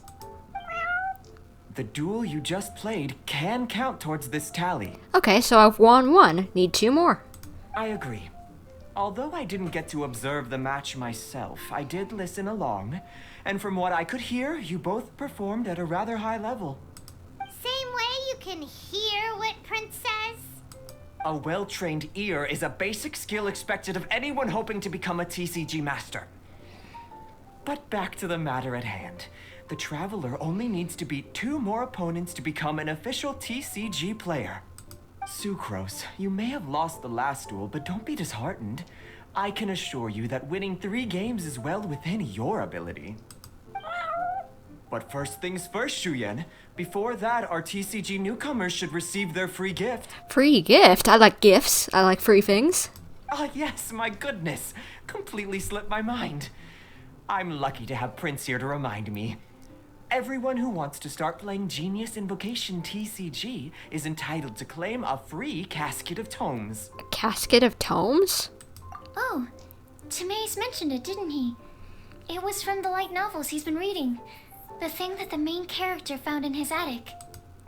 The duel you just played can count towards this tally. Okay, so I've won 1. Need 2 more. I agree. Although I didn't get to observe the match myself, I did listen along, and from what I could hear, you both performed at a rather high level. Same way you can hear what Prince says. A well-trained ear is a basic skill expected of anyone hoping to become a TCG master. But back to the matter at hand. The Traveler only needs to beat 2 more opponents to become an official TCG player. Sucrose, you may have lost the last duel, but don't be disheartened. I can assure you that winning 3 games is well within your ability. But first things first, Shuyen. Before that, our TCG newcomers should receive their free gift. Free gift? I like gifts. I like free things. Ah, yes, my goodness. Completely slipped my mind. I'm lucky to have Prince here to remind me. Everyone who wants to start playing Genius Invocation TCG is entitled to claim a free casket of tomes. A casket of tomes? Oh, Tamae's mentioned it, didn't he? It was from the light novels he's been reading. The thing that the main character found in his attic.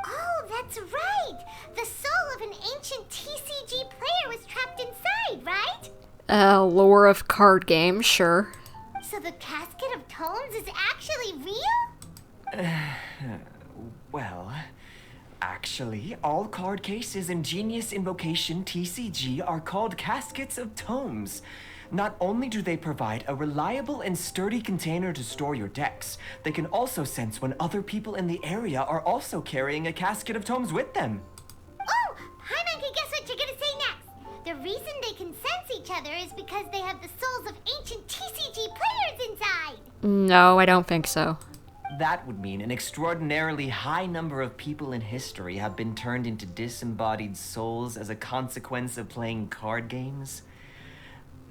Oh, that's right! The soul of an ancient TCG player was trapped inside, right? Lore of card games, sure. So the casket of tomes is actually real? Well, actually, all card cases in Genius Invocation TCG are called caskets of tomes. Not only do they provide a reliable and sturdy container to store your decks, they can also sense when other people in the area are also carrying a casket of tomes with them. Oh, Paimon can guess what you're gonna say next. The reason they can sense each other is because they have the souls of ancient TCG players inside. No, I don't think so. That would mean an extraordinarily high number of people in history have been turned into disembodied souls as a consequence of playing card games?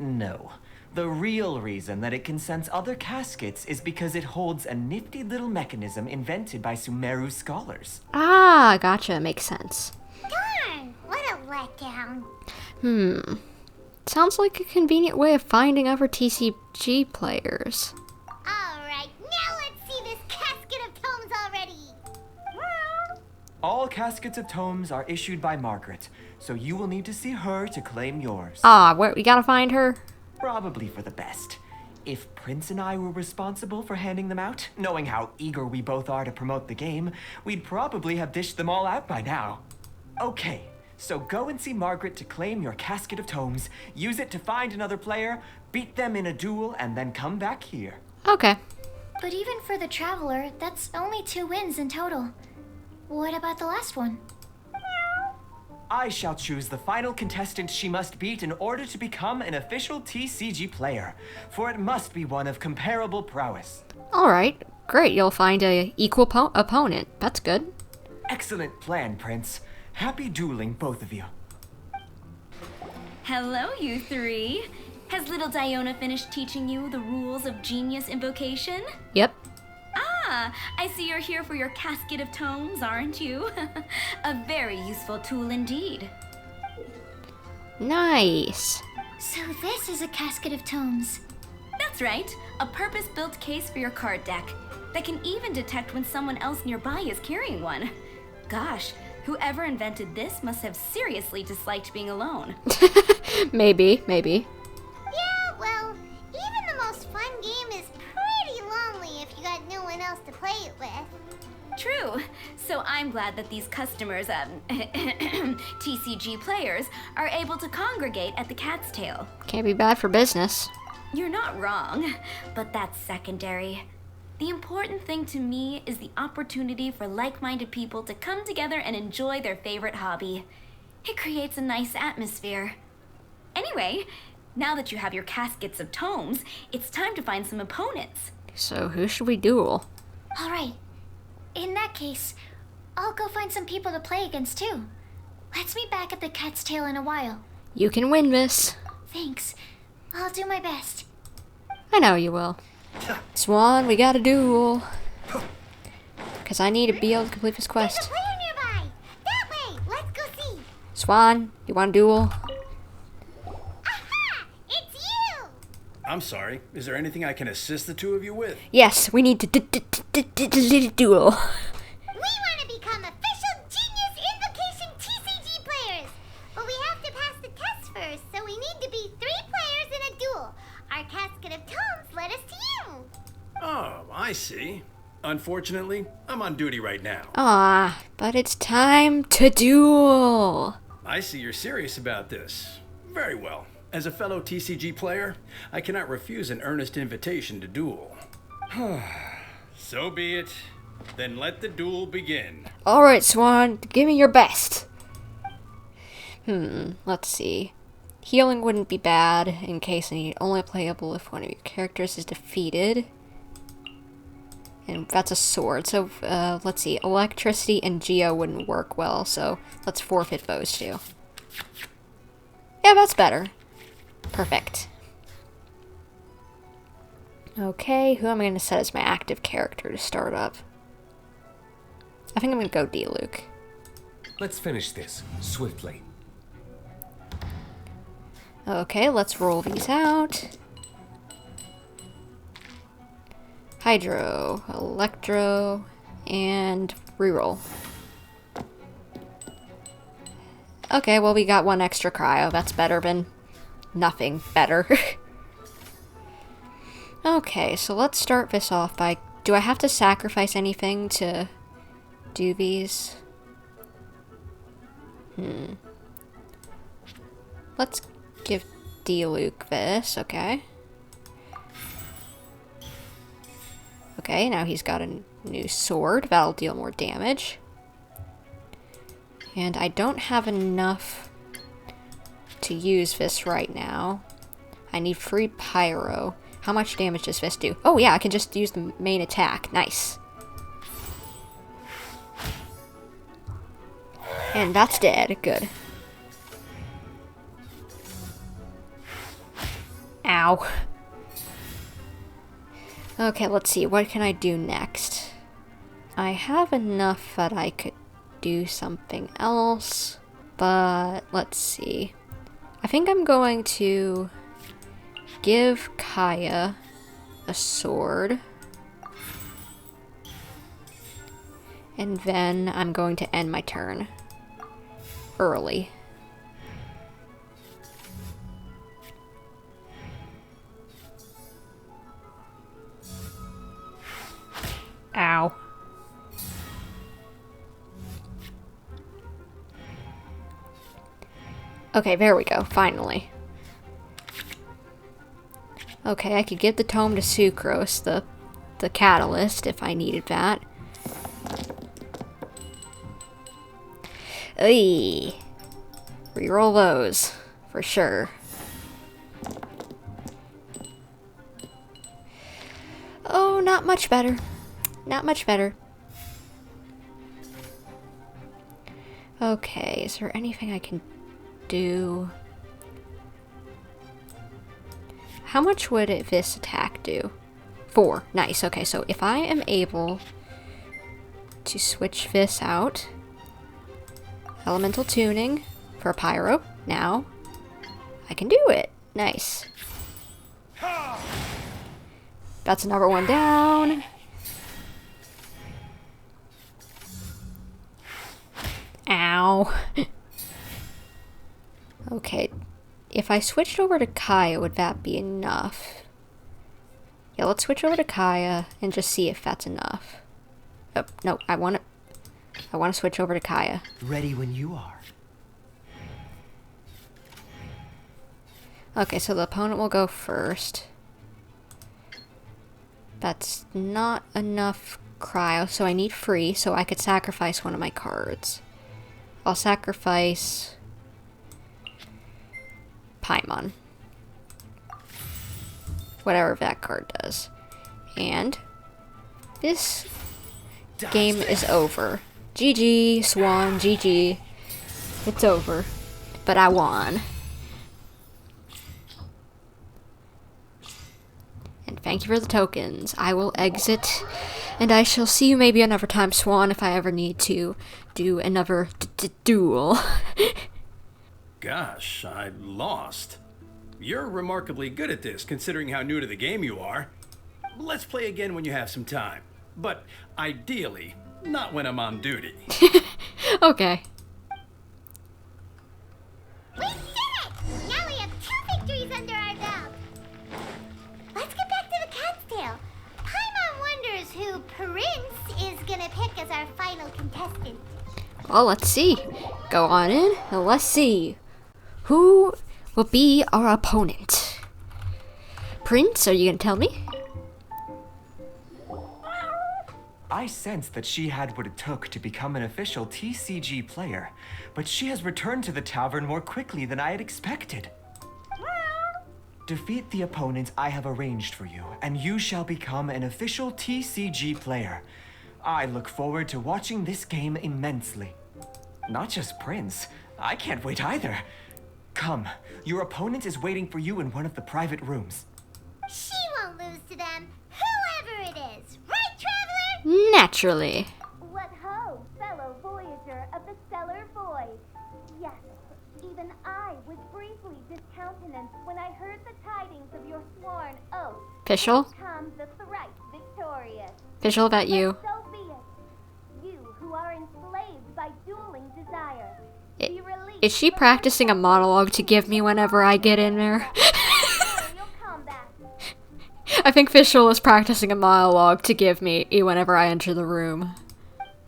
No. The real reason that it can sense other caskets is because it holds a nifty little mechanism invented by Sumeru scholars. Ah, gotcha. Makes sense. Darn, what a letdown. Sounds like a convenient way of finding other TCG players. Alright, now let's see this casket of tomes already. All caskets of tomes are issued by Margaret, so you will need to see her to claim yours. Ah, we gotta find her? Probably for the best. If Prince and I were responsible for handing them out, knowing how eager we both are to promote the game, we'd probably have dished them all out by now. Okay, so go and see Margaret to claim your casket of tomes, use it to find another player, beat them in a duel, and then come back here. Okay. But even for the Traveler, that's only 2 wins in total. What about the last one? I shall choose the final contestant she must beat in order to become an official TCG player, for it must be one of comparable prowess. Alright, great. You'll find a equal opponent. That's good. Excellent plan, Prince. Happy dueling, both of you. Hello, you 3. Has little Diona finished teaching you the rules of Genius Invocation? Yep. Ah, I see you're here for your casket of tomes, aren't you? A very useful tool indeed. Nice. So this is a casket of tomes. That's right, a purpose-built case for your card deck that can even detect when someone else nearby is carrying one. Gosh, whoever invented this must have seriously disliked being alone. Maybe. Yeah, well, even the most fun game is pretty lonely if you got no one else to play it with. True. So I'm glad that these customers, TCG players, are able to congregate at the Cat's Tail. Can't be bad for business. You're not wrong, but that's secondary. The important thing to me is the opportunity for like-minded people to come together and enjoy their favorite hobby. It creates a nice atmosphere. Anyway, now that you have your caskets of tomes, it's time to find some opponents. So who should we duel? Alright. In that case, I'll go find some people to play against too. Let's meet back at the Cat's Tail in a while. You can win this. Thanks. I'll do my best. I know you will. Swan, we got a duel. Because I need to be able to complete this There's a quest. player nearby. That way. Let's go see. Swan, you want to duel? Aha! It's you! I'm sorry. Is there anything I can assist the two of you with? Yes, we need to duel. We want to become official Genius Invocation TCG players. But we have to pass the test first, so we need to be 3 players in a duel. Our casket of tomes led us to you. Oh, I see. Unfortunately, I'm on duty right now. Ah, but it's time to duel. I see you're serious about this. Very well. As a fellow TCG player, I cannot refuse an earnest invitation to duel. So be it. Then let the duel begin. Alright, Swan, give me your best. Let's see. Healing wouldn't be bad in case I need only playable if one of your characters is defeated. And that's a sword. So, let's see. Electricity and Geo wouldn't work well, so let's forfeit those two. Yeah, that's better. Perfect. Okay, who am I going to set as my active character to start up? I think I'm going to go Diluc. Let's finish this swiftly. Okay, let's roll these out. Hydro, Electro, and reroll. Okay, well we got 1 extra cryo. That's better than nothing better. Okay, so let's start this off by... Do I have to sacrifice anything to do these? Let's give Diluc this, okay. Okay, now he's got a new sword. That'll deal more damage. And I don't have enough to use this right now. I need free pyro. How much damage does this do? Oh yeah, I can just use the main attack. Nice. And that's dead. Good. Ow. Okay, let's see. What can I do next? I have enough that I could do something else. But let's see. I think I'm going to give Kaya a sword. And then I'm going to end my turn early. Ow. Okay, there we go, finally. Okay, I could give the tome to Sucrose, the catalyst, if I needed that. Eey. Reroll those, for sure. Oh, not much better. Not much better. Okay, is there anything I can do? How much would this attack do? 4. Nice. Okay, so if I am able to switch this out, elemental tuning for pyro, now I can do it. Nice. That's another one down. Ow. Okay, if I switched over to Kaya, would that be enough? Yeah, let's switch over to Kaya and just see if that's enough. Oh, no, I want to switch over to Kaya. Ready when you are. Okay, so the opponent will go first. That's not enough cryo, so I need free, so I could sacrifice one of my cards. I'll sacrifice Paimon. Whatever that card does. And this game is over. GG, Swan, GG. It's over. But I won. And thank you for the tokens. I will exit, and I shall see you maybe another time, Swan, if I ever need to do another duel. Gosh, I lost. You're remarkably good at this, considering how new to the game you are. Let's play again when you have some time. But ideally, not when I'm on duty. Okay. We did it! Now we have 2 victories under our belt. Let's get back to the cat's tail. Paimon wonders who Prince is gonna pick as our final contestant. Well, let's see. Go on in, and let's see. Who will be our opponent? Prince, are you gonna tell me? I sensed that she had what it took to become an official TCG player, but she has returned to the tavern more quickly than I had expected. Defeat the opponent I have arranged for you, and you shall become an official TCG player. I look forward to watching this game immensely. Not just Prince, I can't wait either. Come, your opponent is waiting for you in one of the private rooms. She won't lose to them, whoever it is. Right, Traveler? Naturally. What ho, fellow voyager of the stellar void. Yes, even I was briefly discountenanced when I heard the tidings of your sworn oath. Fischl? Come the thrice victorious. Fischl, about you. So be it. You who are enslaved by dueling desire. Be released Is she from practicing a monologue to give me whenever I get in there? your combat. I think Fischl is practicing a monologue to give me whenever I enter the room.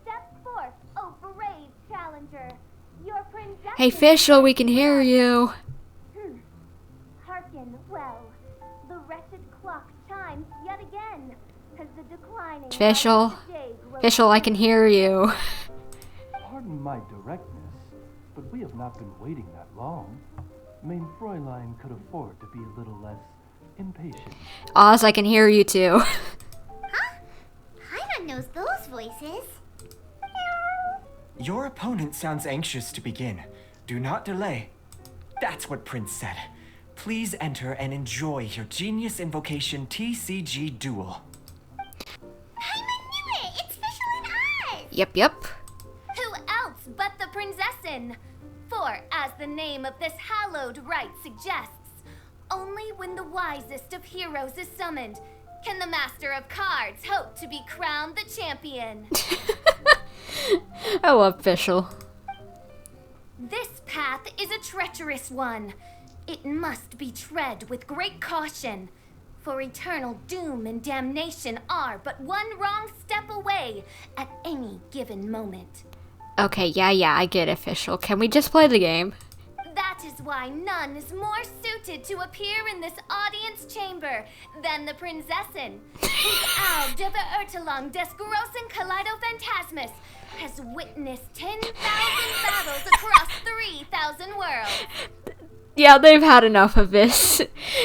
Step forth, O brave challenger. Your princess. Hey Fischl, we can hear you. Hearken well. The wretched clock chimes yet again, as the declining Fischl. light of the day grows Fischl, I can hear you. Pardon my directness, but we have not been waiting that long. Mein Fräulein could afford to be a little less impatient. Oz, I can hear you too. Huh? Paimon knows those voices. Your opponent sounds anxious to begin. Do not delay. That's what Prince said. Please enter and enjoy your Genius Invocation TCG duel. Paimon knew it! It's Fischl and Oz! Yep. Who else but the princessin? For, as the name of this hallowed rite suggests, only when the wisest of heroes is summoned can the master of cards hope to be crowned the champion. I love Fischl. This path is a treacherous one. It must be tread with great caution, for eternal doom and damnation are but one wrong step away at any given moment. Okay, yeah, I get it, Fischl. Can we just play the game? That is why none is more suited to appear in this audience chamber than the princessin, whose Au de Verurtelung des großen Kaleido-Phantasmus has witnessed 10,000 battles across 3,000 worlds. Yeah, they've had enough of this.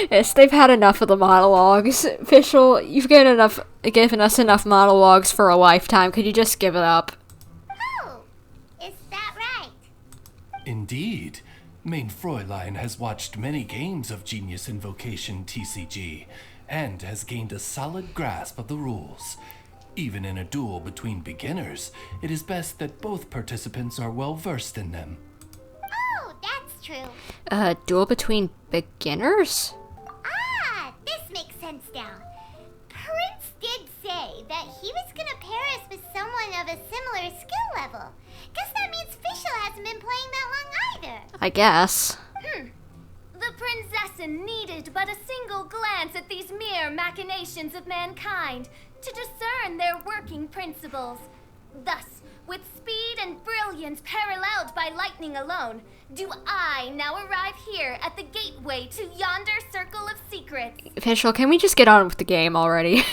Yes, they've had enough of the monologues. Fischl, you've given us enough monologues for a lifetime. Could you just give it up? Oh, is that right? Indeed. Mein Fräulein has watched many games of Genius Invocation TCG, and has gained a solid grasp of the rules. Even in a duel between beginners, it is best that both participants are well versed in them. Oh, that's true. Duel between beginners? Ah, this makes sense now. Prince did say that he was gonna pair us with someone of a similar skill level. Guess that means Fischl hasn't been playing that long either. I guess. The princessin needed but a single glance at these mere machinations of mankind to discern their working principles. Thus, with speed and brilliance paralleled by lightning alone, do I now arrive here at the gateway to yonder circle of secrets. Fischl, can we just get on with the game already?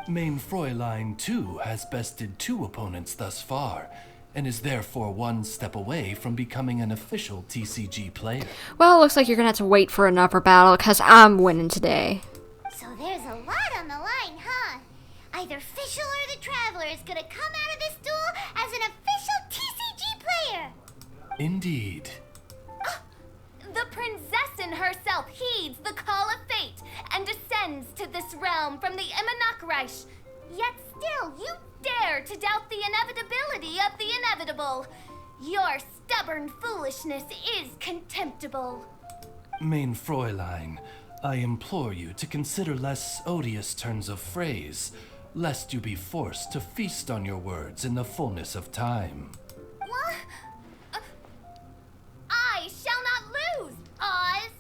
Main Fräulein, too, has bested 2 opponents thus far, and is therefore 1 step away from becoming an official TCG player. Well, it looks like you're gonna have to wait for another battle, because I'm winning today. So there's a lot on the line, huh? Either Fischl or the Traveler is gonna come out of this duel as an official TCG player. Indeed. The princessin herself heeds the call of fate and descends to this realm from the Immanakreich. Yet still, you dare to doubt the inevitability of the inevitable. Your stubborn foolishness is contemptible. Main Fräulein, I implore you to consider less odious turns of phrase, lest you be forced to feast on your words in the fullness of time. What? I shall not lose, Oz.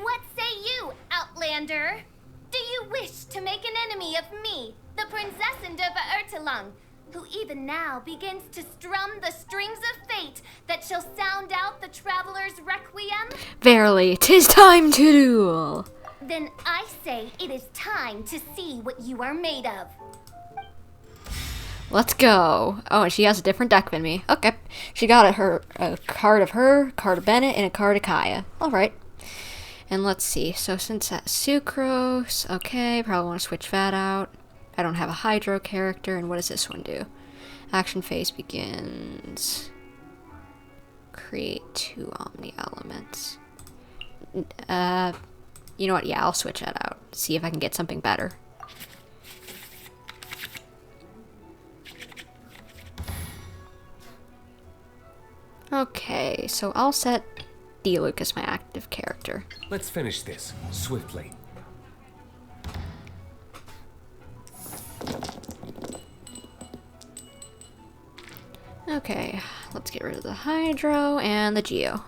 What say you, Outlander? Do you wish to make an enemy of me, the Princessin of Ertelang, who even now begins to strum the strings of fate that shall sound out the traveler's requiem? Verily, 'tis time to duel. Then I say it is time to see what you are made of. Let's go. Oh, and she has a different deck than me. Okay. She got a card of her, card of Bennett, and a card of Kaya. Alright. And let's see. So since that's Sucrose, okay, probably want to switch that out. I don't have a Hydro character, and what does this one do? Action phase begins. Create 2 Omni elements. You know what? Yeah, I'll switch that out. See if I can get something better. Okay, so I'll set Diluc as my active character. Let's finish this, swiftly. Okay, let's get rid of the Hydro and the Geo.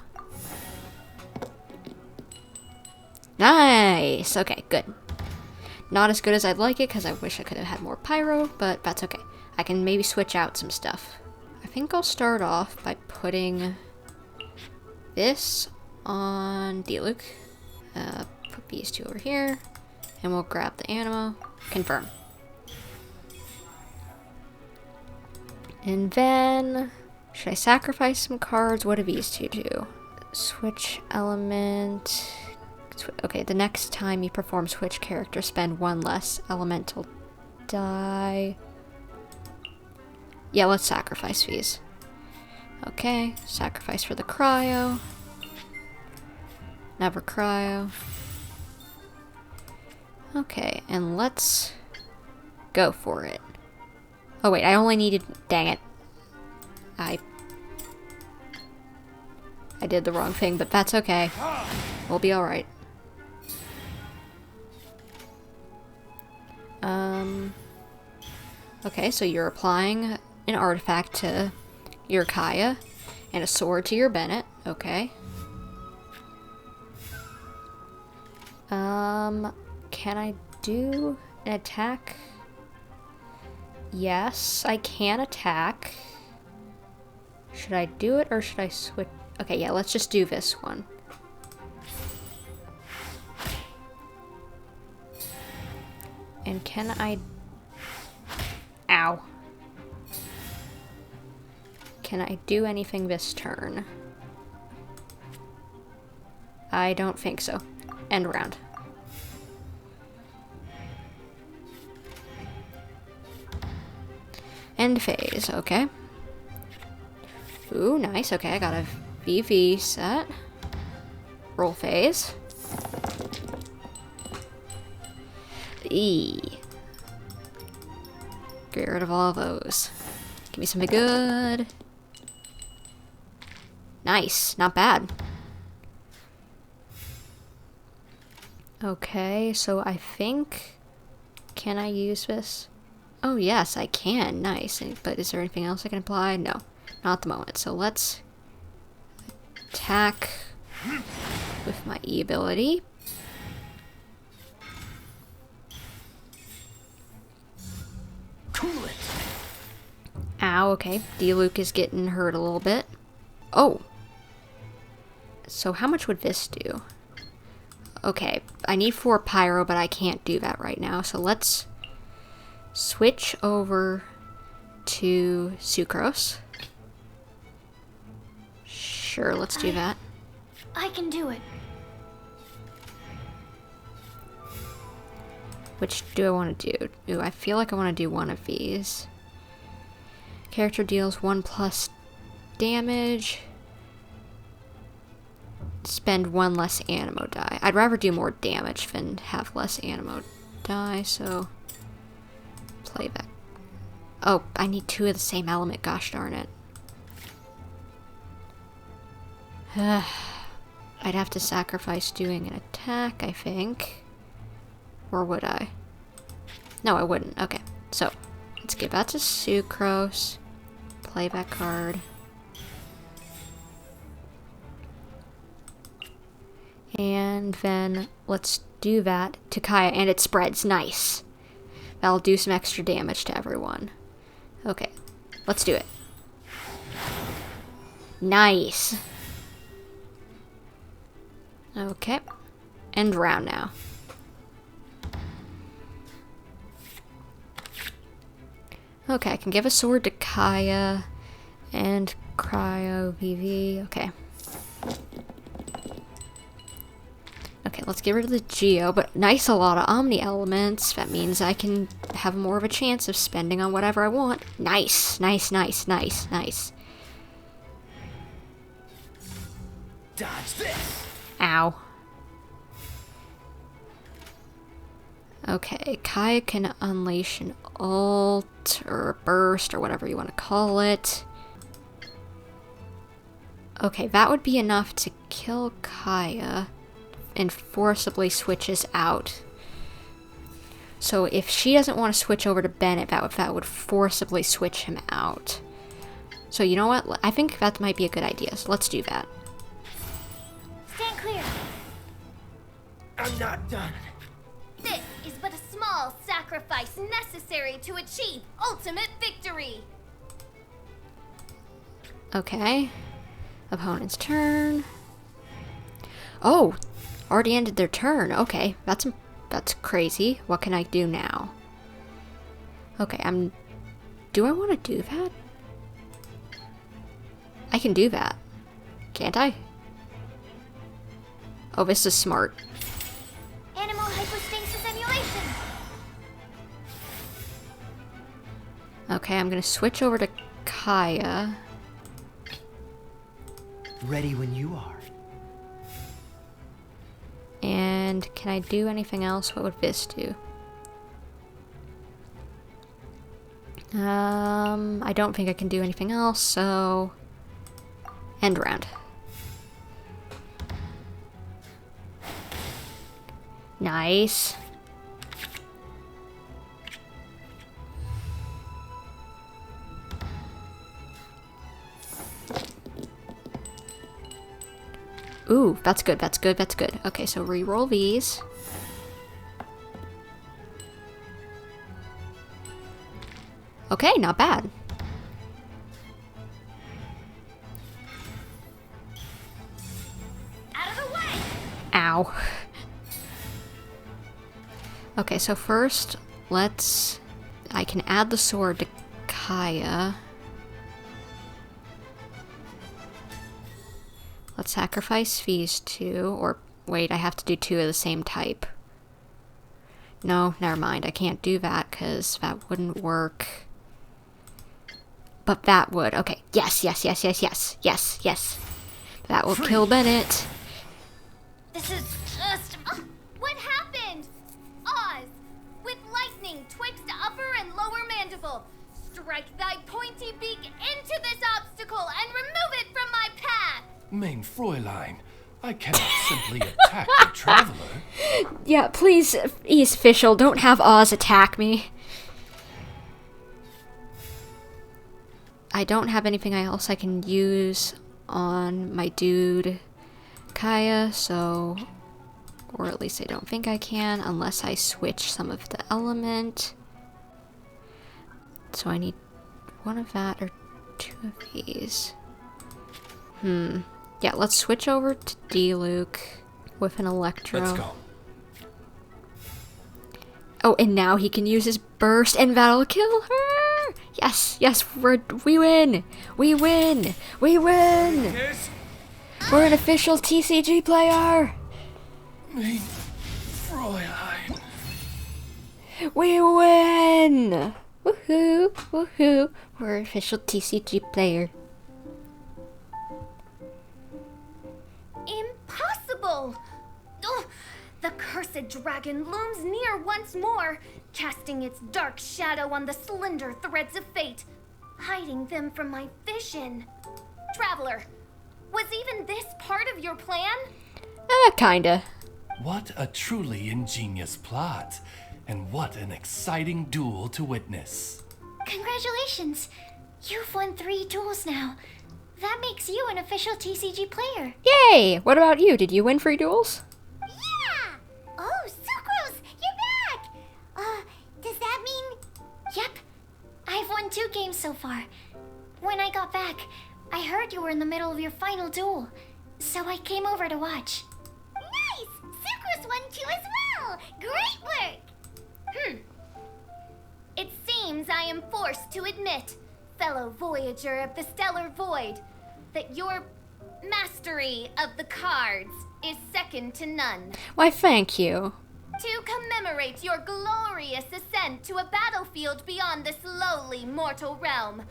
Nice! Okay, good. Not as good as I'd like it, because I wish I could have had more Pyro, but that's okay. I can maybe switch out some stuff. I think I'll start off by putting this on Diluc. Put these 2 over here, and we'll grab the Animo. Confirm. And then, should I sacrifice some cards? What do these 2 do? Switch element. Okay, the next time you perform switch character, spend 1 less elemental die. Yeah, let's sacrifice these. Okay, sacrifice for the cryo. Never cryo. Okay, and let's go for it. Oh wait, I only needed... Dang it. I did the wrong thing, but that's okay. We'll be alright. Okay, so you're applying an artifact to your Kaya and a sword to your Bennett. Okay. Can I do an attack? Yes, I can attack. Should I do it or should I switch? Okay, yeah, let's just do this one. And can I... Ow. Can I do anything this turn? I don't think so. End round. End phase, okay. Ooh, nice. Okay, I got a VV set. Roll phase. Get rid of all of those. Give me something good. Nice, not bad. Okay, so I think... Can I use this? Oh yes, I can. Nice. But is there anything else I can apply? No, not at the moment. So let's attack with my E ability. Cool it. Ow, okay. Diluc is getting hurt a little bit. Oh. So how much would this do? Okay, I need 4 Pyro, but I can't do that right now. So let's switch over to Sucrose. Sure, let's do that. I can do it. Which do I want to do? Ooh, I feel like I want to do one of these. Character deals 1+ damage. Spend 1 less animo die. I'd rather do more damage than have less animo die, so play back. Oh, I need 2 of the same element, gosh darn it. I'd have to sacrifice doing an attack, I think. Or would I? No, I wouldn't. Okay, so let's give that to Sucrose. Play that card. And then let's do that to Kaya, and it spreads. Nice. That'll do some extra damage to everyone. Okay, let's do it. Nice. Okay, end round now. Okay, I can give a sword to Kaya and Cryo VV. Okay. Okay, let's get rid of the Geo, but nice, a lot of Omni elements. That means I can have more of a chance of spending on whatever I want. Nice, nice, nice, nice, nice. Dodge this! Ow. Okay, Kaya can unleash an ult, or a burst, or whatever you want to call it. Okay, that would be enough to kill Kaya and forcibly switches out. So if she doesn't want to switch over to Bennett, that would forcibly switch him out. So you know what? I think that might be a good idea, so let's do that. Stand clear. I'm not done. This is but a small sacrifice necessary to achieve ultimate victory. Okay. Opponent's turn. Oh, already ended their turn. Okay, that's crazy. What can I do now? Okay, do I want to do that? I can do that. Can't I? Oh, this is smart. Animal hypostasis emulation. Okay, I'm gonna switch over to Kaya. Ready when you are. And can I do anything else? What would this do? I don't think I can do anything else, so end round. Nice. Ooh, that's good, that's good, that's good. Okay, so re-roll these. Okay, not bad. Out of the way! Ow. Okay, so first, I can add the sword to Kaya. Let's sacrifice these 2, or wait, I have to do 2 of the same type. No, never mind, I can't do that because that wouldn't work. But that would. Okay, yes, yes, yes, yes, yes, yes, yes. That will kill Bennett. This is just... what happened? Oz, with lightning twixt upper and lower mandible, strike thy pointy beak into this obstacle and remove it from my path! Mein Fräulein, I cannot simply attack the traveler. Yeah, please, East Fischl, don't have Oz attack me. I don't have anything else I can use on my dude Kaya, so... or at least I don't think I can, unless I switch some of the element. So I need 1 of that or 2 of these. Yeah, let's switch over to Diluc with an Electro. Let's go. Oh, and now he can use his burst and that'll kill her. Yes, yes, we win. We win. We win. We're an official TCG player. Mein Fräulein. We win. Woohoo, woohoo. We're an official TCG player. Impossible! Ugh, the cursed dragon looms near once more, casting its dark shadow on the slender threads of fate, hiding them from my vision. Traveler, was even this part of your plan? Kinda. What a truly ingenious plot, and what an exciting duel to witness. Congratulations! You've won 3 duels now. That makes you an official TCG player. Yay! What about you? Did you win 3 duels? Yeah! Oh, Sucrose, you're back! Does that mean... Yep. I've won 2 games so far. When I got back, I heard you were in the middle of your final duel, so I came over to watch. Nice! Sucrose won too as well! Great work! It seems I am forced to admit, fellow voyager of the stellar void, that your mastery of the cards is second to none. Why, thank you. To commemorate your glorious ascent to a battlefield beyond this lowly mortal realm,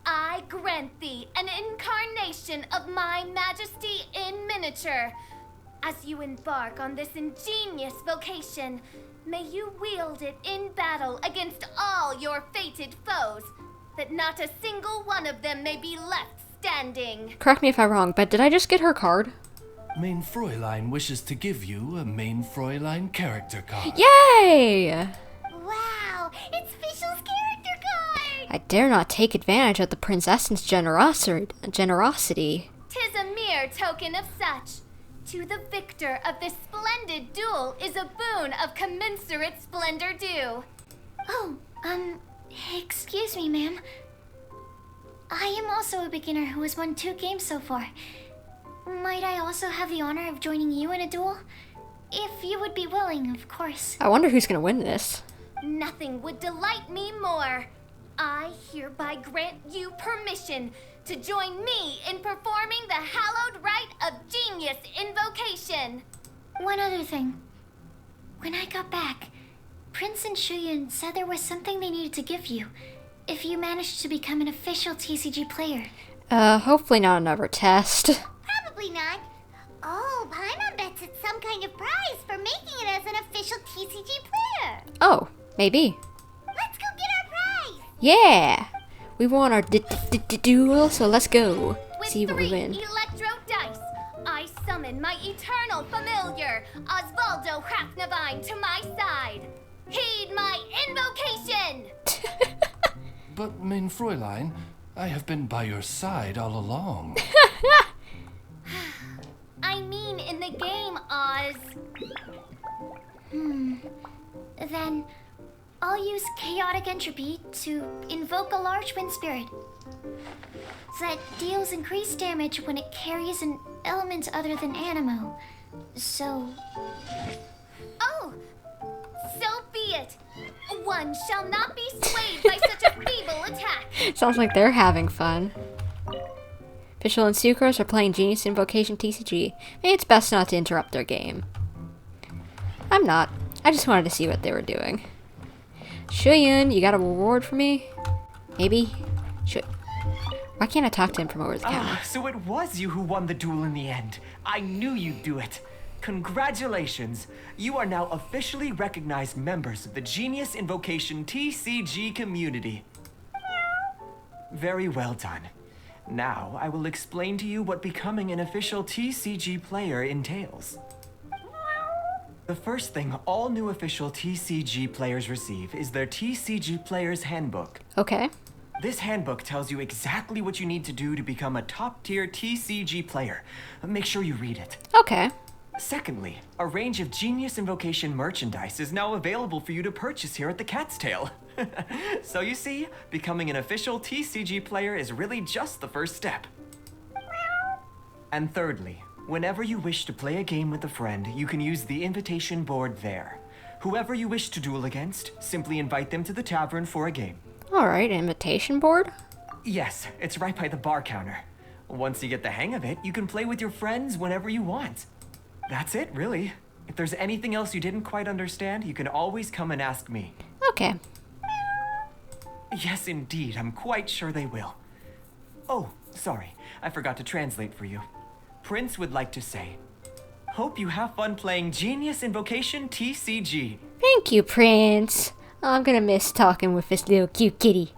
I grant thee an incarnation of my majesty in miniature. As you embark on this ingenious vocation, may you wield it in battle against all your fated foes, that not a single one of them may be left standing. Correct me if I'm wrong, but did I just get her card? Mein Fräulein wishes to give you a Mein Fräulein character card. Yay! Wow, it's Fischl's character card! I dare not take advantage of the princess's generosity. 'Tis a mere token of such. To the victor of this splendid duel is a boon of commensurate splendor due. Oh, excuse me, ma'am. I am also a beginner who has won 2 games so far. Might I also have the honor of joining you in a duel? If you would be willing, of course. I wonder who's gonna win this. Nothing would delight me more. I hereby grant you permission to join me in performing the hallowed rite of genius invocation. One other thing. When I got back, Prince and Shuyun said there was something they needed to give you if you managed to become an official TCG player. Hopefully not another test. Probably not. Oh, Paimon bets it's some kind of prize for making it as an official TCG player. Oh, maybe. Let's go get our prize! Yeah! We won our duel, so let's go. With See what 3 we win. electro dice, I summon my eternal familiar, Osvaldo Hrafnavine, to my side. Heed my invocation! But, Mein Fräulein, I have been by your side all along. I mean in the game, Oz. Then I'll use chaotic entropy to invoke a large wind spirit that deals increased damage when it carries an element other than animo. So, Oh, so be it. One shall not be swayed by such a feeble attack. Sounds like they're having fun. Fischl and Sucrose are playing Genius Invocation TCG. Maybe it's best not to interrupt their game. I'm not. I just wanted to see what they were doing. Shuyun, you got a reward for me? Maybe? Why can't I talk to him from over the counter? So it was you who won the duel in the end. I knew you'd do it. Congratulations. You are now officially recognized members of the Genius Invocation TCG community. Very well done. Now, I will explain to you what becoming an official TCG player entails. The first thing all new official TCG players receive is their TCG Player's Handbook. Okay. This handbook tells you exactly what you need to do to become a top-tier TCG player. Make sure you read it. Okay. Secondly, a range of Genius Invocation merchandise is now available for you to purchase here at the Cat's Tail. So you see, becoming an official TCG player is really just the first step. And thirdly, whenever you wish to play a game with a friend, you can use the invitation board there. Whoever you wish to duel against, simply invite them to the tavern for a game. Alright, invitation board? Yes, it's right by the bar counter. Once you get the hang of it, you can play with your friends whenever you want. That's it, really. If there's anything else you didn't quite understand, you can always come and ask me. Okay. Yes, indeed. I'm quite sure they will. Oh, sorry. I forgot to translate for you. Prince would like to say, hope you have fun playing Genius Invocation TCG. Thank you, Prince. I'm gonna miss talking with this little cute kitty.